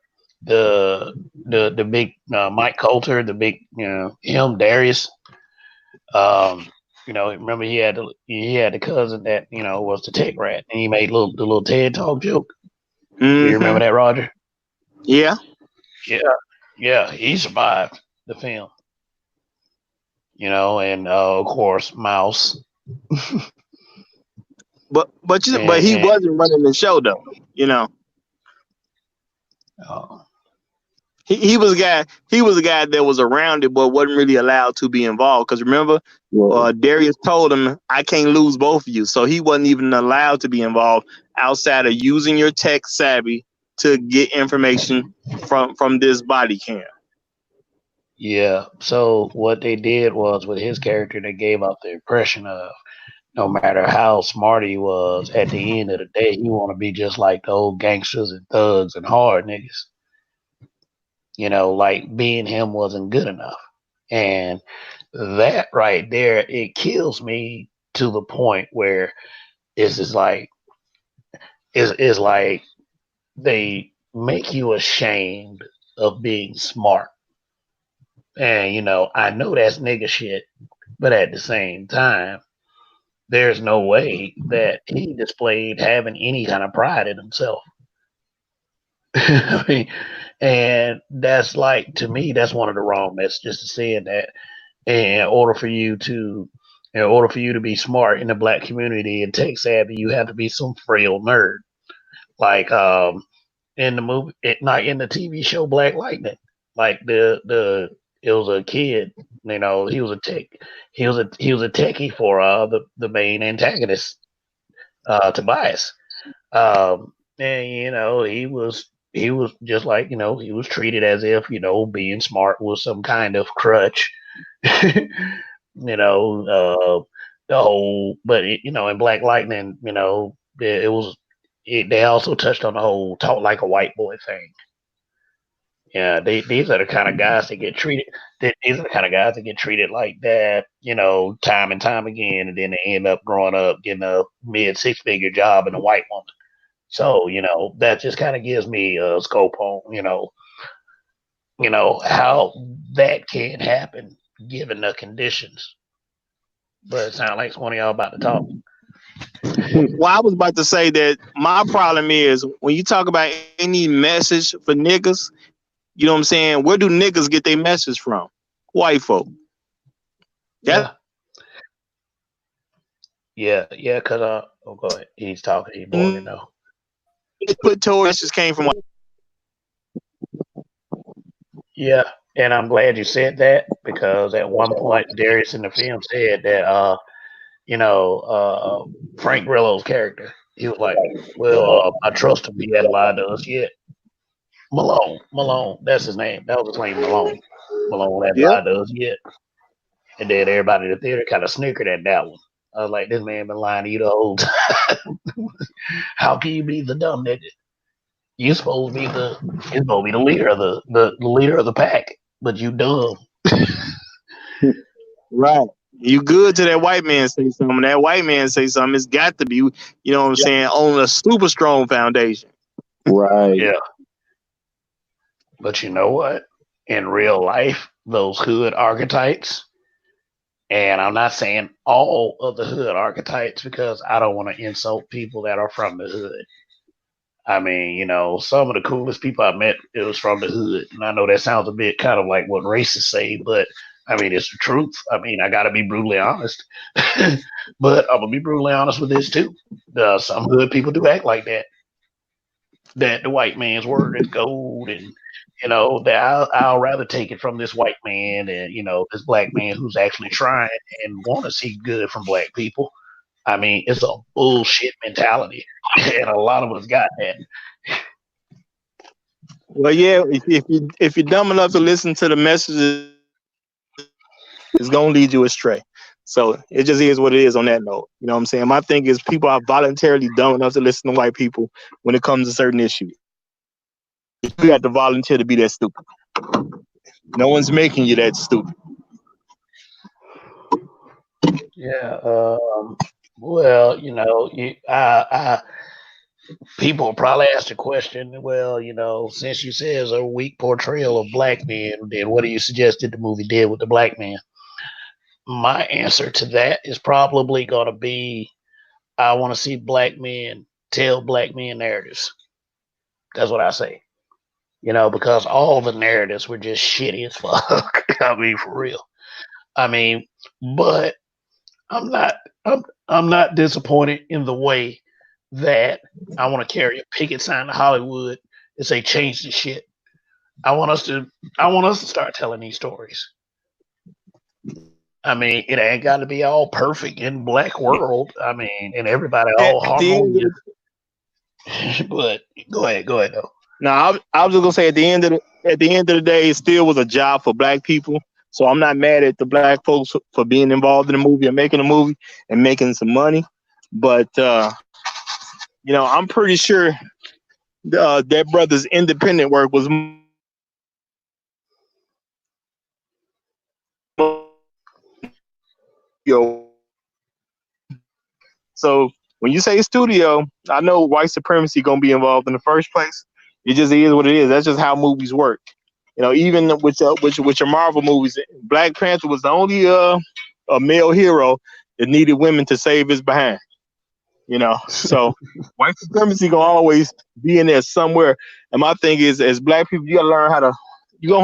S1: big Mike Coulter, the big him Darius. Um, remember he had the cousin that was the tech rat, and he made the little TED talk joke. Do you remember
S3: Mm-hmm.
S1: that, Roger?
S3: Yeah.
S1: Yeah, yeah, he survived the film. And of course Mouse.
S3: But he
S1: and
S3: wasn't running the show though. You know,
S1: uh,
S3: he was a guy. He was a guy that was around it, but wasn't really allowed to be involved. Because remember,
S2: Well,
S3: Darius told him, "I can't lose both of you," so he wasn't even allowed to be involved outside of using your tech savvy to get information from this body cam.
S1: yeah, so what they did was with his character, they gave off the impression of no matter how smart he was, at the end of the day, he want to be just like the old gangsters and thugs and hard niggas. Like being him wasn't good enough. And that right there, it kills me to the point where it's just like it's like they make you ashamed of being smart. And I know that's nigga shit, but at the same time, there's no way that he displayed having any kind of pride in himself. I mean, and that's like to me, that's one of the wrong messages to saying that in order for you to be smart in the black community and tech savvy, you have to be some frail nerd. Like in the movie, not in the TV show Black Lightning. Like it was a kid. He was a tech. He was a techie for the main antagonist, Tobias. And he was just like he was treated as if being smart was some kind of crutch. you know, the whole, but in Black Lightning, it was. They also touched on the whole talk like a white boy thing. Yeah, these are the kind of guys that get treated. These are the kind of guys that get treated like that, time and time again, and then they end up growing up getting a mid six-figure job in a white woman. So that just kind of gives me a scope on how that can happen given the conditions. But it sounds like one of y'all about to talk.
S3: Well, I was about to say that my problem is when you talk about any message for niggas, you know what I'm saying? Where do niggas get their message from? White folk. That's
S1: Yeah, yeah. Cause go ahead. He's talking. He's boring now.
S3: put towards just came from.
S1: Yeah, and I'm glad you said that because at one point Darius in the film said that Frank Grillo's character, he was like, "Well, I trust him. He hadn't lied to us yet." Malone, that's his name. That was his name, Malone. Malone hadn't
S3: Yep.
S1: lied to us yet, and then everybody in the theater kind of snickered at that one. I was like, "This man been lying to you the whole time. How can you be the dumb nigga? You supposed to be the leader of the leader of the pack, but you dumb."
S3: Right. You good to that white man say something. That white man say something. It's got to be, you know what I'm
S2: Yeah.
S3: saying, on a super strong foundation.
S2: Right.
S1: Yeah. But you know what? In real life, those hood archetypes, and I'm not saying all of the hood archetypes because I don't want to insult people that are from the hood. I mean, some of the coolest people I met, it was from the hood. And I know that sounds a bit kind of like what racists say, but I mean, it's the truth. I mean, I got to be brutally honest. But I'm going to be brutally honest with this too. Some hood people do act like that. That the white man's word is gold, and that I'll rather take it from this white man and this black man who's actually trying and want to see good from black people. I mean, it's a bullshit mentality, and a lot of us got that.
S3: Well, yeah, if you're dumb enough to listen to the messages, it's gonna lead you astray. So it just is what it is on that note. You know what I'm saying? My thing is people are voluntarily dumb enough to listen to white people when it comes to certain issues. You got to volunteer to be that stupid. No one's making you that stupid.
S1: Yeah. Well, people probably ask the question. Well, since you say it's a weak portrayal of black men, then what do you suggest that the movie did with the black man? My answer to that is probably going to be I want to see black men tell black men narratives. That's what I say. Because all the narratives were just shitty as fuck. I mean, for real. I mean, but I'm not. I'm not disappointed in the way that I want to carry a picket sign to Hollywood and say change the shit. I want us to. I want us to start telling these stories. I mean, it ain't got to be all perfect in black world. I mean, and everybody all
S3: At the end of
S1: harmonious.
S3: the,
S1: But go ahead though.
S3: no, I was just gonna say at the end of the day, it still was a job for black people. So I'm not mad at the black folks for being involved in the movie and making a movie and making some money. But I'm pretty sure that brother's independent work was more important than the studio work. So when you say studio, I know white supremacy gonna be involved in the first place. It just is what it is. That's just how movies work. Even with your Marvel movies, Black Panther was the only a male hero that needed women to save his behind. So white supremacy gonna always be in there somewhere. And my thing is, as black people, you gonna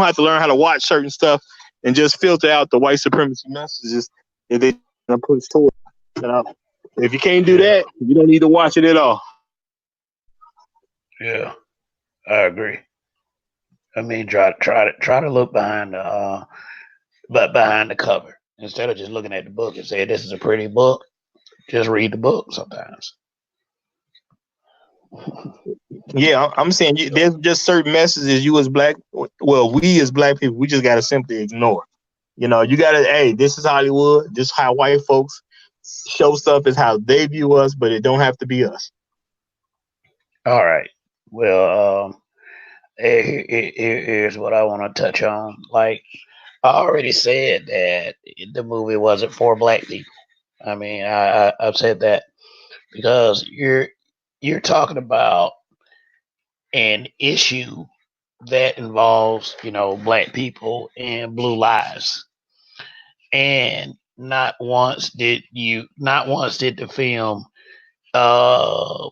S3: have to learn how to watch certain stuff and just filter out the white supremacy messages that they trying to push towards. You know, if you can't do
S1: Yeah,
S3: that, you don't need to watch it at all.
S1: yeah, I agree. I mean, try to look behind the cover instead of just looking at the book and say this is a pretty book. Just read the book sometimes.
S3: Yeah, I'm saying there's just certain messages you as black, well, we as black people, we just gotta simply ignore. You gotta, hey, this is Hollywood. This is how white folks show stuff. Is how they view us, but it don't have to be us.
S1: All right. Well, here's what I want to touch on. Like I already said that the movie wasn't for black people. I mean, I've said that because you're talking about an issue that involves black people and blue lives, and not once did the film uh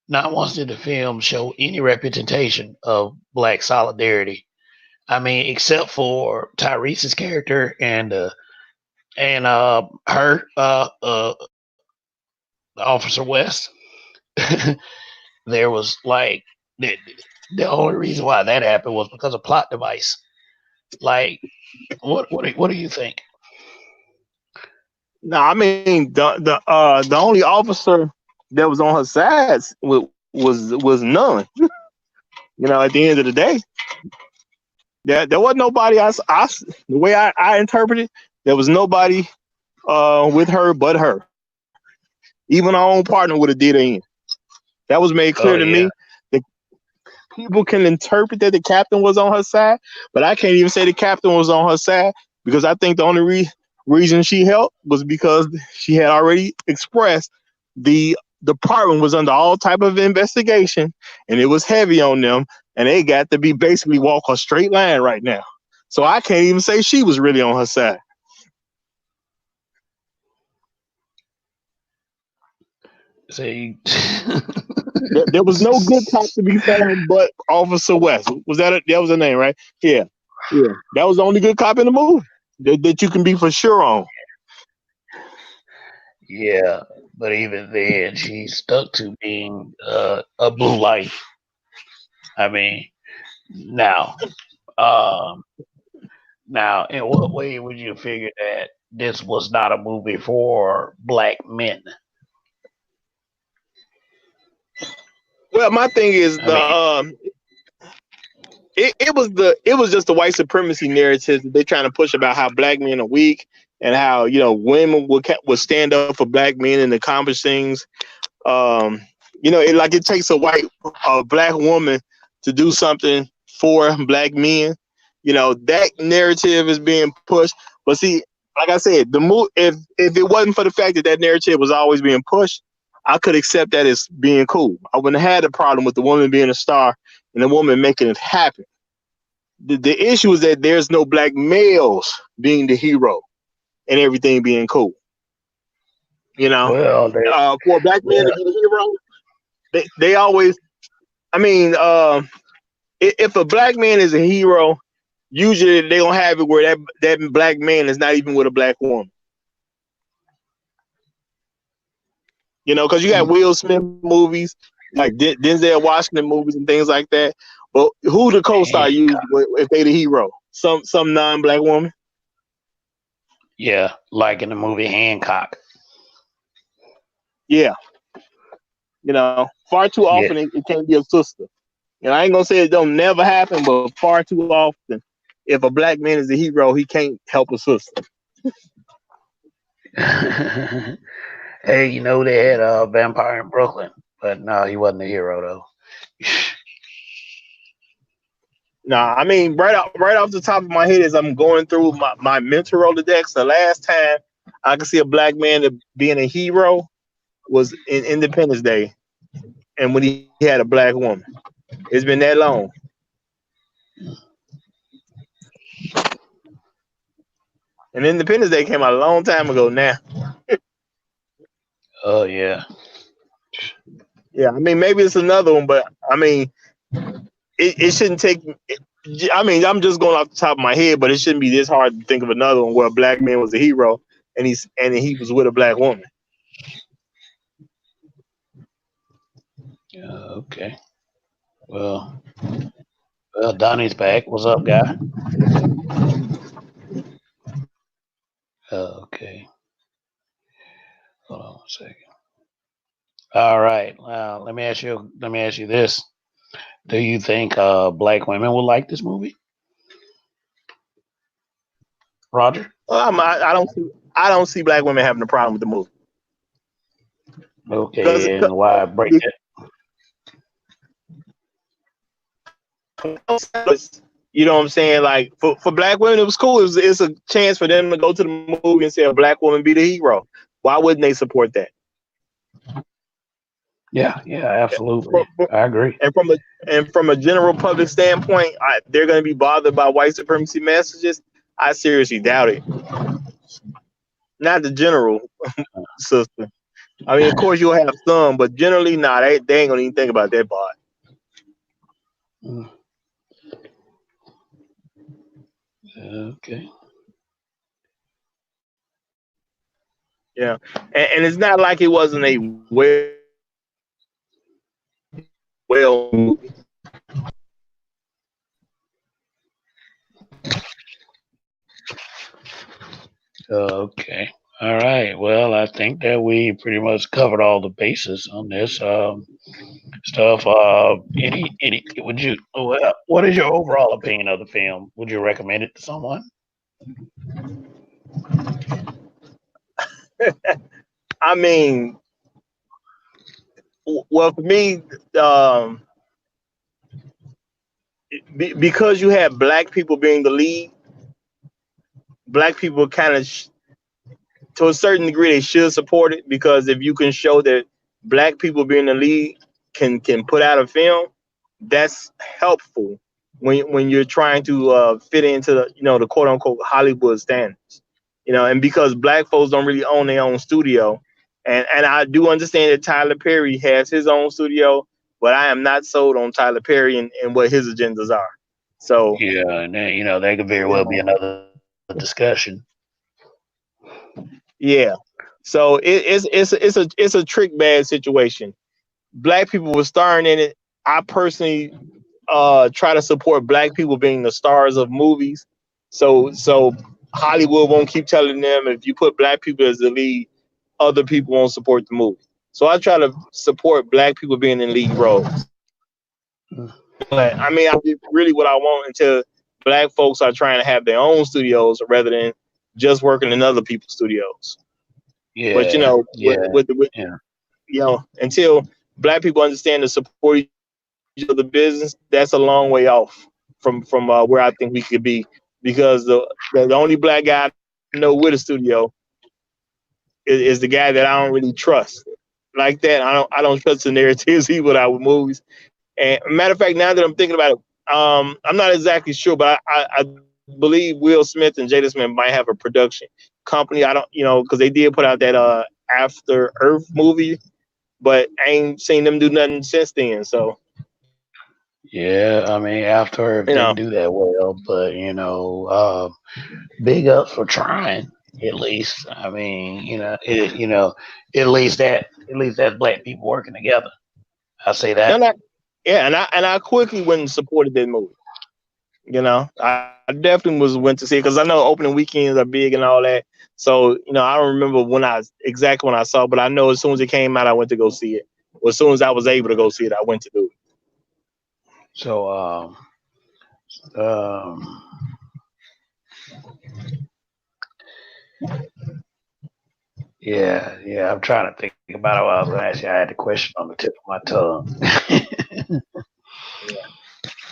S1: not once did the film show any representation of black solidarity. I mean, except for Tyrese's character and her Officer West. There was like the only reason why that happened was because of plot device. Like, what do you think?
S3: No, I mean the only officer that was on her side was none. At the end of the day, there wasn't nobody. The way I interpret it, there was nobody with her but her. Even our own partner would have did her in. That was made clear to
S1: Oh
S3: me.
S1: yeah,
S3: The people can interpret that the captain was on her side, but I can't even say the captain was on her side because I think the only reason reason she helped was because she had already expressed the department was under all type of investigation, and it was heavy on them, and they got to be basically walk a straight line right now. So I can't even say she was really on her side.
S1: See,
S3: There was no good cop to be found but Officer West. That was her name, right? Yeah. Yeah. That was the only good cop in the movie that you can be for sure on.
S1: yeah, but even then, she stuck to being a blue light. I mean, now, um, now, in what way would you figure that this was not a movie for black men?
S3: Well, my thing is
S1: I mean,
S3: it was just the white supremacy narrative that they're trying to push about how black men are weak and how women would stand up for black men and accomplish things. Um, it takes a black woman to do something for black men. That narrative is being pushed. But see, like I said, if it wasn't for the fact that that narrative was always being pushed, I could accept that as being cool. I wouldn't have had a problem with the woman being a star and the woman making it happen. The issue is that there's no black males being the hero and everything being cool.
S1: well, they,
S3: For a black man
S1: well,
S3: to be the hero, they always. I mean, if a black man is a hero, usually they don't have it where that black man is not even with a black woman. Because you got Will Smith movies, like Denzel Washington movies and things like that. But who the co-star use
S1: Hancock.
S3: if they the hero? Some non-black woman.
S1: Yeah, like in the movie Hancock.
S3: Yeah, far too
S1: Yeah.
S3: often it can't be a sister. I ain't gonna say it don't never happen, but far too often, if a black man is the hero, he can't help a sister.
S1: Hey, they had a vampire in Brooklyn, but no, he wasn't a hero though.
S3: Nah, I mean, right off the top of my head, as I'm going through my mental Rolodex, the last time I could see a black man being a hero was in Independence Day, and when he had a black woman. It's been that long. And Independence Day came out a long time ago now.
S1: Oh yeah.
S3: Yeah, I mean, maybe it's another one, but I mean, it shouldn't take. I mean, I'm just going off the top of my head, but it shouldn't be this hard to think of another one where a black man was a hero and he was with a black woman.
S1: Okay. Well, Donnie's back. What's up, guy? Okay. Hold on 1 second. All right. Let me ask you. Let me ask you this: do you think black women will like this movie, Roger?
S3: I don't see black women having a problem with the movie because
S1: Okay, and why break that?
S3: you know what I'm saying. Like for black women, it was cool. It's a chance for them to go to the movie and say a black woman be the hero. Why wouldn't they support that?
S1: Yeah, absolutely.
S3: From,
S1: I agree.
S3: and from a general public standpoint, they're going to be bothered by white supremacy messages. I seriously doubt it. Not the general system. I mean, of course you'll have some, but generally, nah, they ain't gonna even think about that part.
S1: Okay.
S3: Yeah, and it's not like it wasn't a well movie.
S1: Okay. All right. Well, I think that we pretty much covered all the bases on this stuff. Any? Would you? What is your overall opinion of the film? Would you recommend it to someone?
S3: I mean, well, for me, um, because you have black people being the lead, black people kind of to a certain degree, they should support it, because if you can show that black people being the lead can put out a film, that's helpful when you're trying to fit into the, the quote unquote Hollywood standards. And because black folks don't really own their own studio, and I do understand that Tyler Perry has his own studio, but I am not sold on Tyler Perry and what his agendas are. So
S1: Yeah, and then, that could very well be another discussion.
S3: yeah, so it's a trick bag situation. Black people were starring in it. I personally try to support black people being the stars of movies. So Hollywood won't keep telling them if you put black people as the lead, other people won't support the movie. So I try to support black people being in lead roles. But I mean, I did really what I want until black folks are trying to have their own studios rather than just working in other people's studios. But
S1: Yeah, yeah, yeah.
S3: until black people understand to support each other business, that's a long way off from where I think we could be. Because the only black guy I know with a studio is the guy that I don't really trust like that. I don't trust the narratives he put out with movies. And matter of fact, now that I'm thinking about it, I'm not exactly sure, but I believe Will Smith and Jada Smith might have a production company. I don't, because they did put out that After Earth movie, but I ain't seen them do nothing since then. So
S1: Yeah, I mean, After
S3: you
S1: Earth
S3: know,
S1: didn't do that well, but big ups for trying. At least, I mean, at least that's black people working together. I say that.
S3: and I, yeah, and I quickly went and supported that movie. I definitely went to see it because I know opening weekends are big and all that. So I don't remember exactly when I saw it, but I know as soon as it came out, I went to go see it. Well, as soon as I was able to go see it, I went to do it.
S1: So, um, yeah, yeah. I'm trying to think about it. What I was going to ask you. I had the question on the tip of my tongue.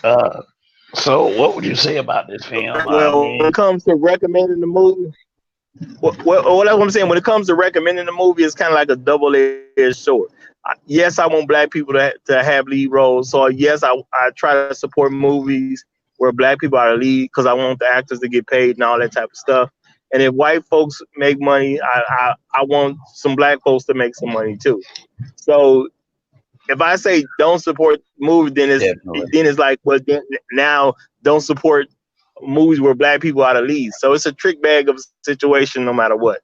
S1: uh, so, what would you say about this film? I
S3: Well, when it
S1: mean,
S3: comes to recommending the movie, what I'm saying, when it comes to recommending the movie, it's kind of like a double-edged sword. Yes, I want black people to have lead roles. So yes, I try to support movies where black people are the lead because I want the actors to get paid and all that type of stuff. And if white folks make money, I want some black folks to make some money too. So if I say don't support the movie,
S1: definitely.
S3: then it's like, well, then now don't support movies where black people are the lead. So it's a trick bag of a situation no matter what.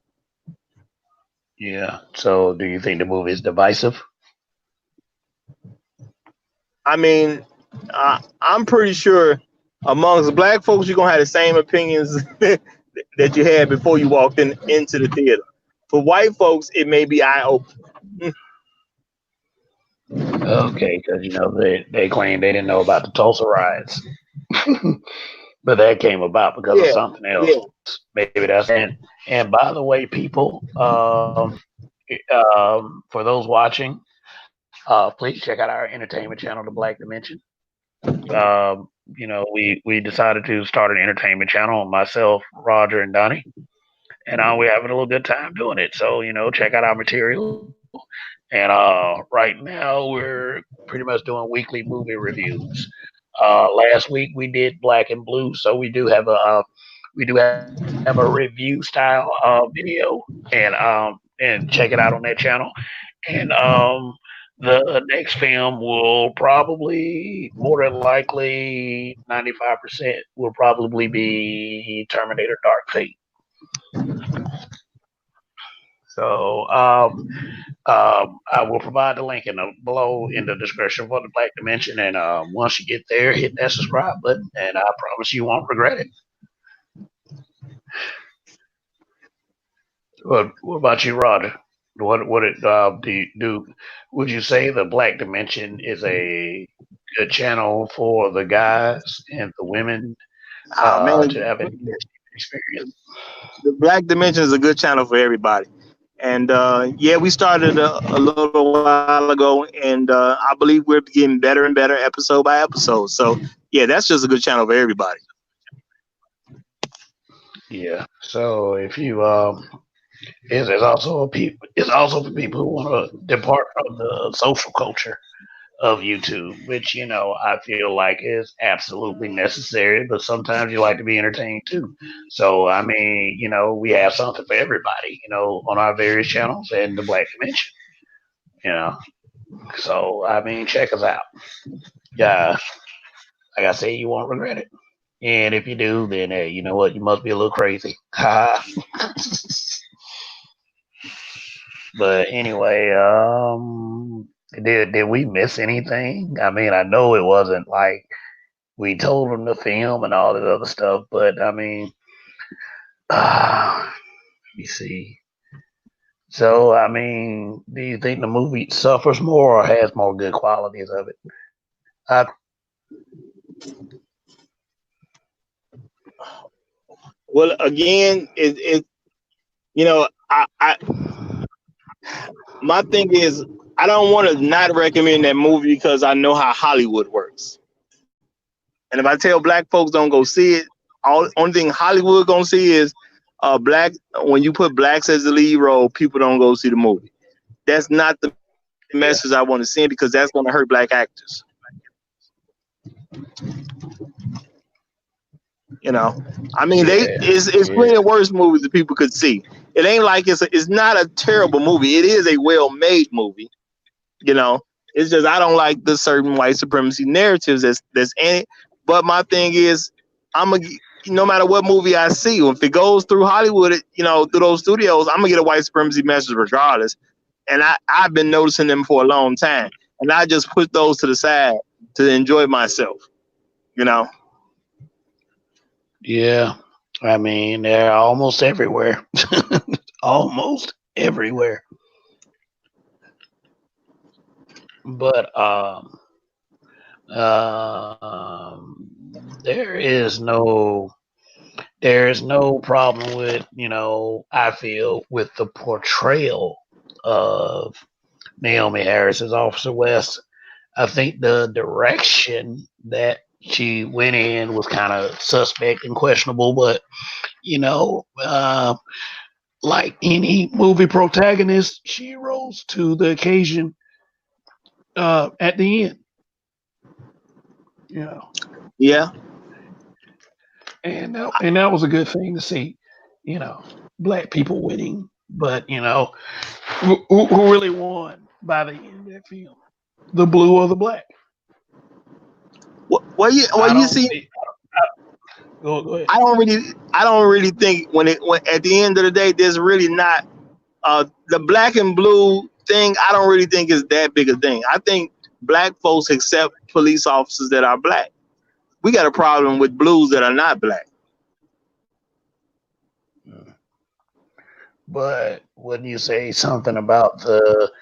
S1: Yeah. So, do you think the movie is divisive?
S3: I mean, I'm pretty sure amongst black folks, you're gonna have the same opinions that you had before you walked into the theater. For white folks, it may be eye opening.
S1: Okay, because they claim they didn't know about the Tulsa riots, but that came about because of
S3: Yeah,
S1: something else.
S3: yeah.
S1: Maybe that's and by the way, people, for those watching, please check out our entertainment channel, The Black Dimension. We decided to start an entertainment channel. Myself, Roger, and Donnie, and we're having a little good time doing it. So check out our material. And right now we're pretty much doing weekly movie reviews. Last week we did Black and Blue, so we do have a review style video, and check it out on that channel. And the next film will probably, more than likely, 95% will probably be Terminator Dark Fate. So I will provide the link below in the description for the Black Dimension. And once you get there, hit that subscribe button, and I promise you won't regret it. What about you, Roger? What it do you do? Would you say the Black Dimension is a good channel for the guys and the women to
S3: Man,
S1: have an experience?
S3: the Black Dimension is a good channel for everybody. And yeah, we started a little while ago, and I believe we're getting better and better episode by episode. So yeah, that's just a good channel for everybody.
S1: Yeah. So if you It's also people. It's also for people who want to depart from the social culture of YouTube, which I feel like is absolutely necessary. But sometimes you like to be entertained too. So I mean, we have something for everybody. On our various channels and the Black Dimension. You know, so I mean, check us out. Yeah, like I say, you won't regret it. And if you do, then hey, you know what? You must be a little crazy. But anyway, did we miss anything? I mean, I know it wasn't like we told them to film and all that other stuff, but I mean, let me see. So, I mean, do you think the movie suffers more or has more good qualities of it? I,
S3: Well, again, I my thing is I don't want to not recommend that movie because I know how Hollywood works. And if I tell black folks don't go see it, only thing Hollywood gonna see is black. When you put blacks as the lead role, people don't go see the movie. That's not the
S1: yeah,
S3: message I want to send because that's gonna hurt black actors. You know, I mean,
S1: yeah,
S3: it's
S1: yeah,
S3: plenty of worse movies that people could see. It ain't like it's not a terrible movie. It is a well made movie. You know, it's just I don't like the certain white supremacy narratives that's in it. But my thing is, I'm a no matter what movie I see, if it goes through Hollywood, through those studios, I'm gonna get a white supremacy message regardless. And I've been noticing them for a long time, and I just put those to the side to enjoy myself. You know,
S1: yeah. I mean, they're almost everywhere. Almost everywhere. But there is no problem with I feel with the portrayal of Naomi Harris as Officer West. I think the direction that she went in was kind of suspect and questionable, but you know, uh, like any movie protagonist, she rose to the occasion at the end. You know,
S3: yeah.
S1: and that was a good thing to see. You know, black people winning, but who really won by the end of that film? The blue or the black?
S3: Well,
S1: I
S3: you
S1: don't
S3: see,
S1: see. Go ahead.
S3: I don't really think when at the end of the day, there's really not the black and blue thing. I don't really think is that big a thing. I think black folks accept police officers that are black. We got a problem with blues that are not black.
S1: But when you say something about the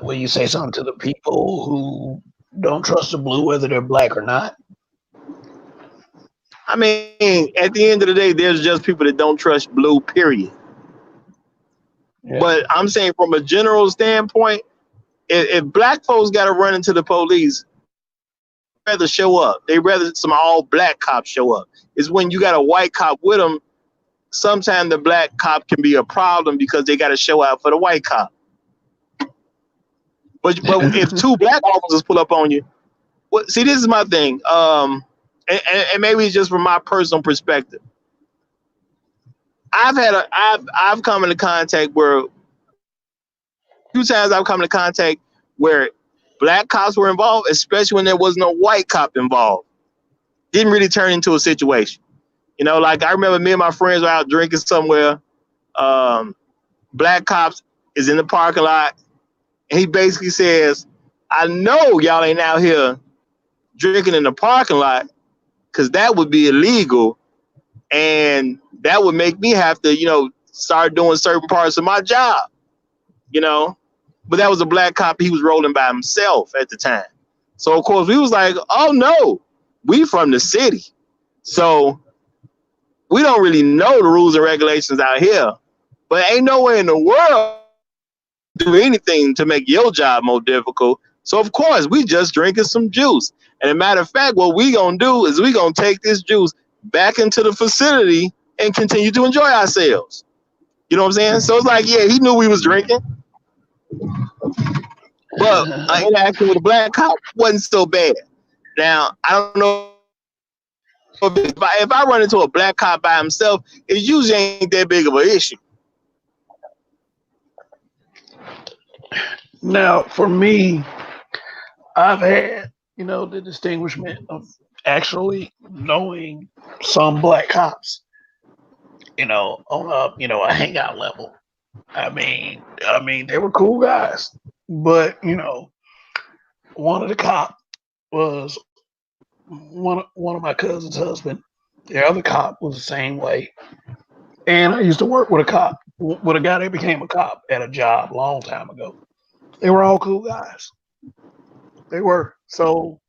S1: when you say something to the people who don't trust the blue, whether they're black or not?
S3: I mean, at the end of the day, there's just people that don't trust blue, period.
S1: Yeah.
S3: But I'm saying from a general standpoint, if black folks got to run into the police, they rather show up. They rather some all black cops show up. It's when you got a white cop with them. Sometimes the black cop can be a problem because they got to show out for the white cop. But if two black officers pull up on you, see, this is my thing. And maybe it's just from my personal perspective. I've come into contact where few times I've come into contact where black cops were involved, especially when there was no white cop involved. Didn't really turn into a situation. Like I remember me and my friends were out drinking somewhere. Um, Black cops is in the parking lot, and he basically says, "I know y'all ain't out here drinking in the parking lot because that would be illegal, and that would make me have to, start doing certain parts of my job." You know, but that was a black cop. He was rolling by himself at the time. So of course we was like, oh no, we from the city. So we don't really know the rules and regulations out here. But ain't no way in the world do anything to make your job more difficult. So of course we just drinking some juice. And a matter of fact, what we gonna do is we gonna take this juice back into the facility and continue to enjoy ourselves. You know what I'm saying? So it's like, yeah, he knew we was drinking, but an interaction with a black cop wasn't so bad. Now, I don't know if I run into a black cop by himself, it usually ain't that big of an issue.
S1: Now, for me, I've had, the distinguishment of actually knowing some black cops, on a hangout level. I mean, they were cool guys, but one of the cop was one of my cousin's husband. The other cop was the same way, and I used to work with a cop, with a guy that became a cop at a job a long time ago. They were all cool guys. They were. So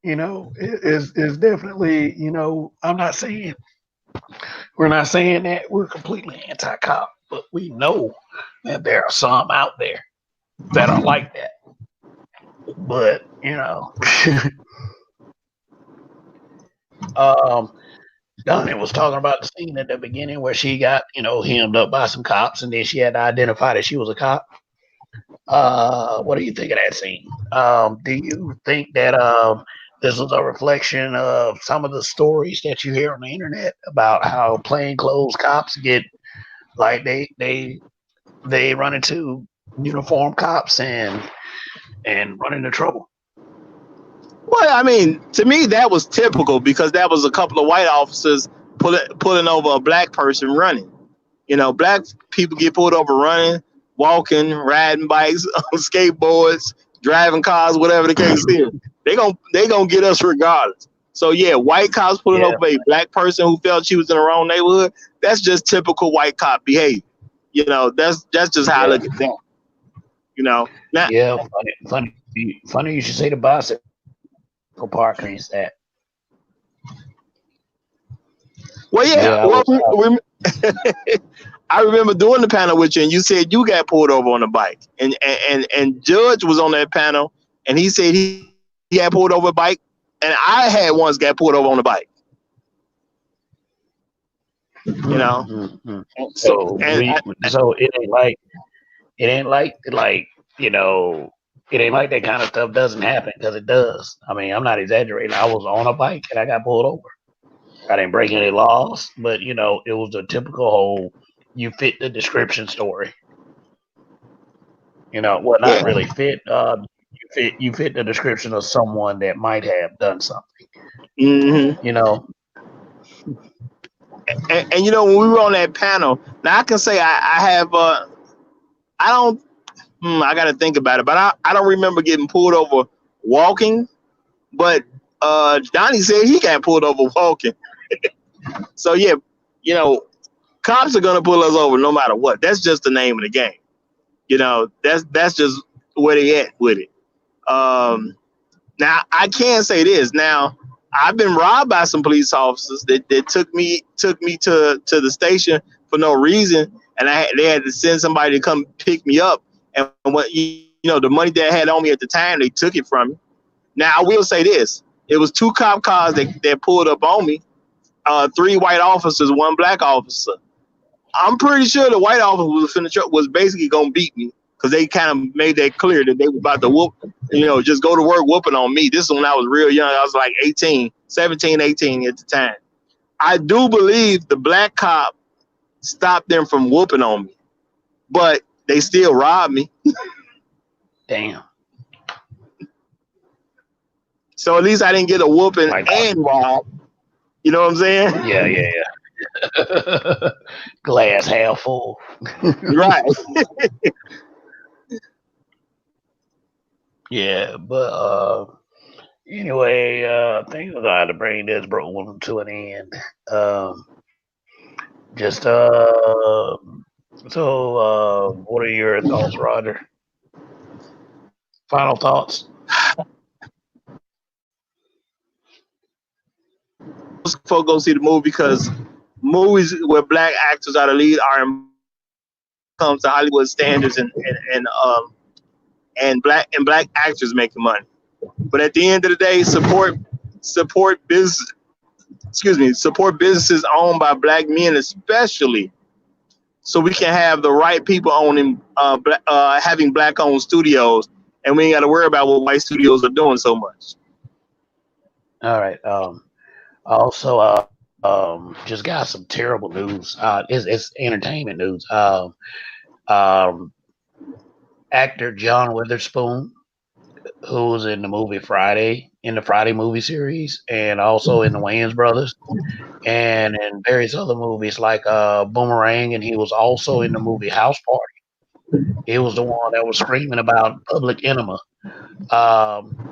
S1: is definitely, I'm not saying we're not saying that we're completely anti-cop, but we know that there are some out there that are like that. But um, Donnie was talking about the scene at the beginning where she got hemmed up by some cops, and then she had to identify that she was a cop. What do you think of that scene? Do you think that this was a reflection of some of the stories that you hear on the internet about how plainclothes cops get, like, they run into uniformed cops and run into trouble?
S3: Well, I mean, to me, that was typical because that was a couple of white officers pulling over a black person running. Black people get pulled over running, walking, riding bikes, on skateboards, driving cars, whatever the case is. They gonna get us regardless. So yeah, white cops pulling
S1: Yeah,
S3: over a black person who felt she was in the wrong neighborhood. That's just typical white cop behavior. That's just how I
S1: yeah,
S3: look at that. Now,
S1: yeah. Funny. You should say the bicycle park against that.
S3: well, yeah,
S1: Yeah, I
S3: well,
S1: was.
S3: I remember doing the panel with you, and you said you got pulled over on a bike, and Judge was on that panel, and he said he had pulled over a bike, and I had once got pulled over on a bike. You know, so
S1: So
S3: and
S1: so it ain't like it ain't like that kind of stuff doesn't happen, because it does. I mean, I'm not exaggerating. I was on a bike and I got pulled over. I didn't break any laws, but it was a typical whole you fit the description story. Well, not
S3: yeah,
S1: really fit. You fit the description of someone that might have done something.
S3: hmm
S1: You know.
S3: and when we were on that panel, now I can say I have I don't I got to think about it, but I don't remember getting pulled over walking, but Donnie said he got pulled over walking. So yeah, you know, cops are gonna pull us over no matter what. That's just the name of the game. That's just where they at with it. Now I can say this. Now I've been robbed by some police officers that took me to the station for no reason, and they had to send somebody to come pick me up. And what the money that I had on me at the time, they took it from me. Now I will say this: it was two cop cars that pulled up on me. Three white officers, one black officer. I'm pretty sure the white officer was basically gonna beat me because they kind of made that clear that they were about to whoop, just go to work whooping on me. This is when I was real young. I was like 18, 17, 18 at the time. I do believe the black cop stopped them from whooping on me, but they still robbed me.
S1: Damn.
S3: So at least I didn't get a whooping
S1: Like,
S3: and robbed. You know what I'm saying?
S1: yeah, glass half full.
S3: Right.
S1: Yeah, but anyway, I think I got to bring this bro one to an end. Um, just so what are your thoughts, Roger? Final thoughts?
S3: Folks go see the movie because movies where black actors are the lead are comes to Hollywood standards and black actors making money. But at the end of the day, support business. Excuse me, support businesses owned by black men, especially so we can have the right people owning, having black-owned studios, and we ain't got to worry about what white studios are doing so much.
S1: All right. Also, just got some terrible news. It's entertainment news. Um, Actor John Witherspoon, who was in the movie Friday, in the Friday movie series, and also in the Wayans Brothers, and in various other movies like Boomerang, and he was also in the movie House Party. He was the one that was screaming about Public Enema.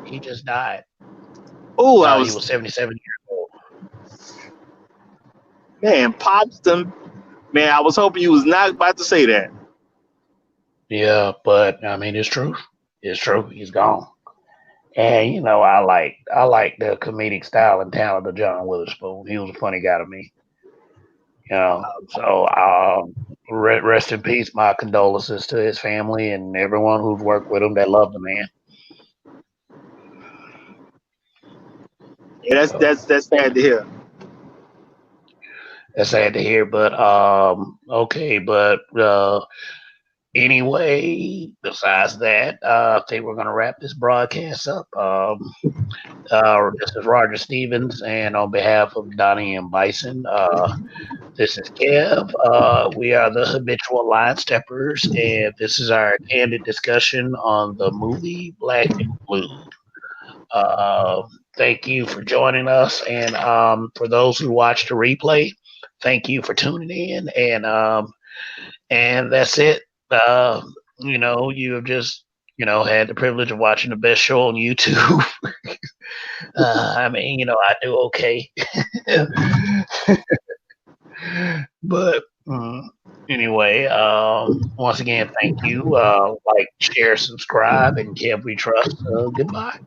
S1: He just died.
S3: Oh, I
S1: He
S3: was
S1: was 77 years old.
S3: man, pops them. Man, I was hoping you was not about to say that.
S1: Yeah, but I mean, it's true. It's true. He's gone. And I like the comedic style and talent of John Witherspoon. He was a funny guy to me. So rest in peace. My condolences to his family and everyone who's worked with him that loved the man.
S3: Yeah,
S1: So
S3: that's sad to hear.
S1: that's sad to hear. But okay. But anyway, besides that, I think we're gonna wrap this broadcast up. This is Roger Stevens, and on behalf of Donnie and Bison, this is Kev. We are the Habitual Line Steppers, and this is our candid discussion on the movie Black and Blue. Uh, Thank you for joining us, and for those who watched the replay, thank you for tuning in, and that's it. Uh, you have just had the privilege of watching the best show on YouTube. I mean, I do okay. But anyway, once again, thank you. Like, share, subscribe, and Kev, we trust. Goodbye.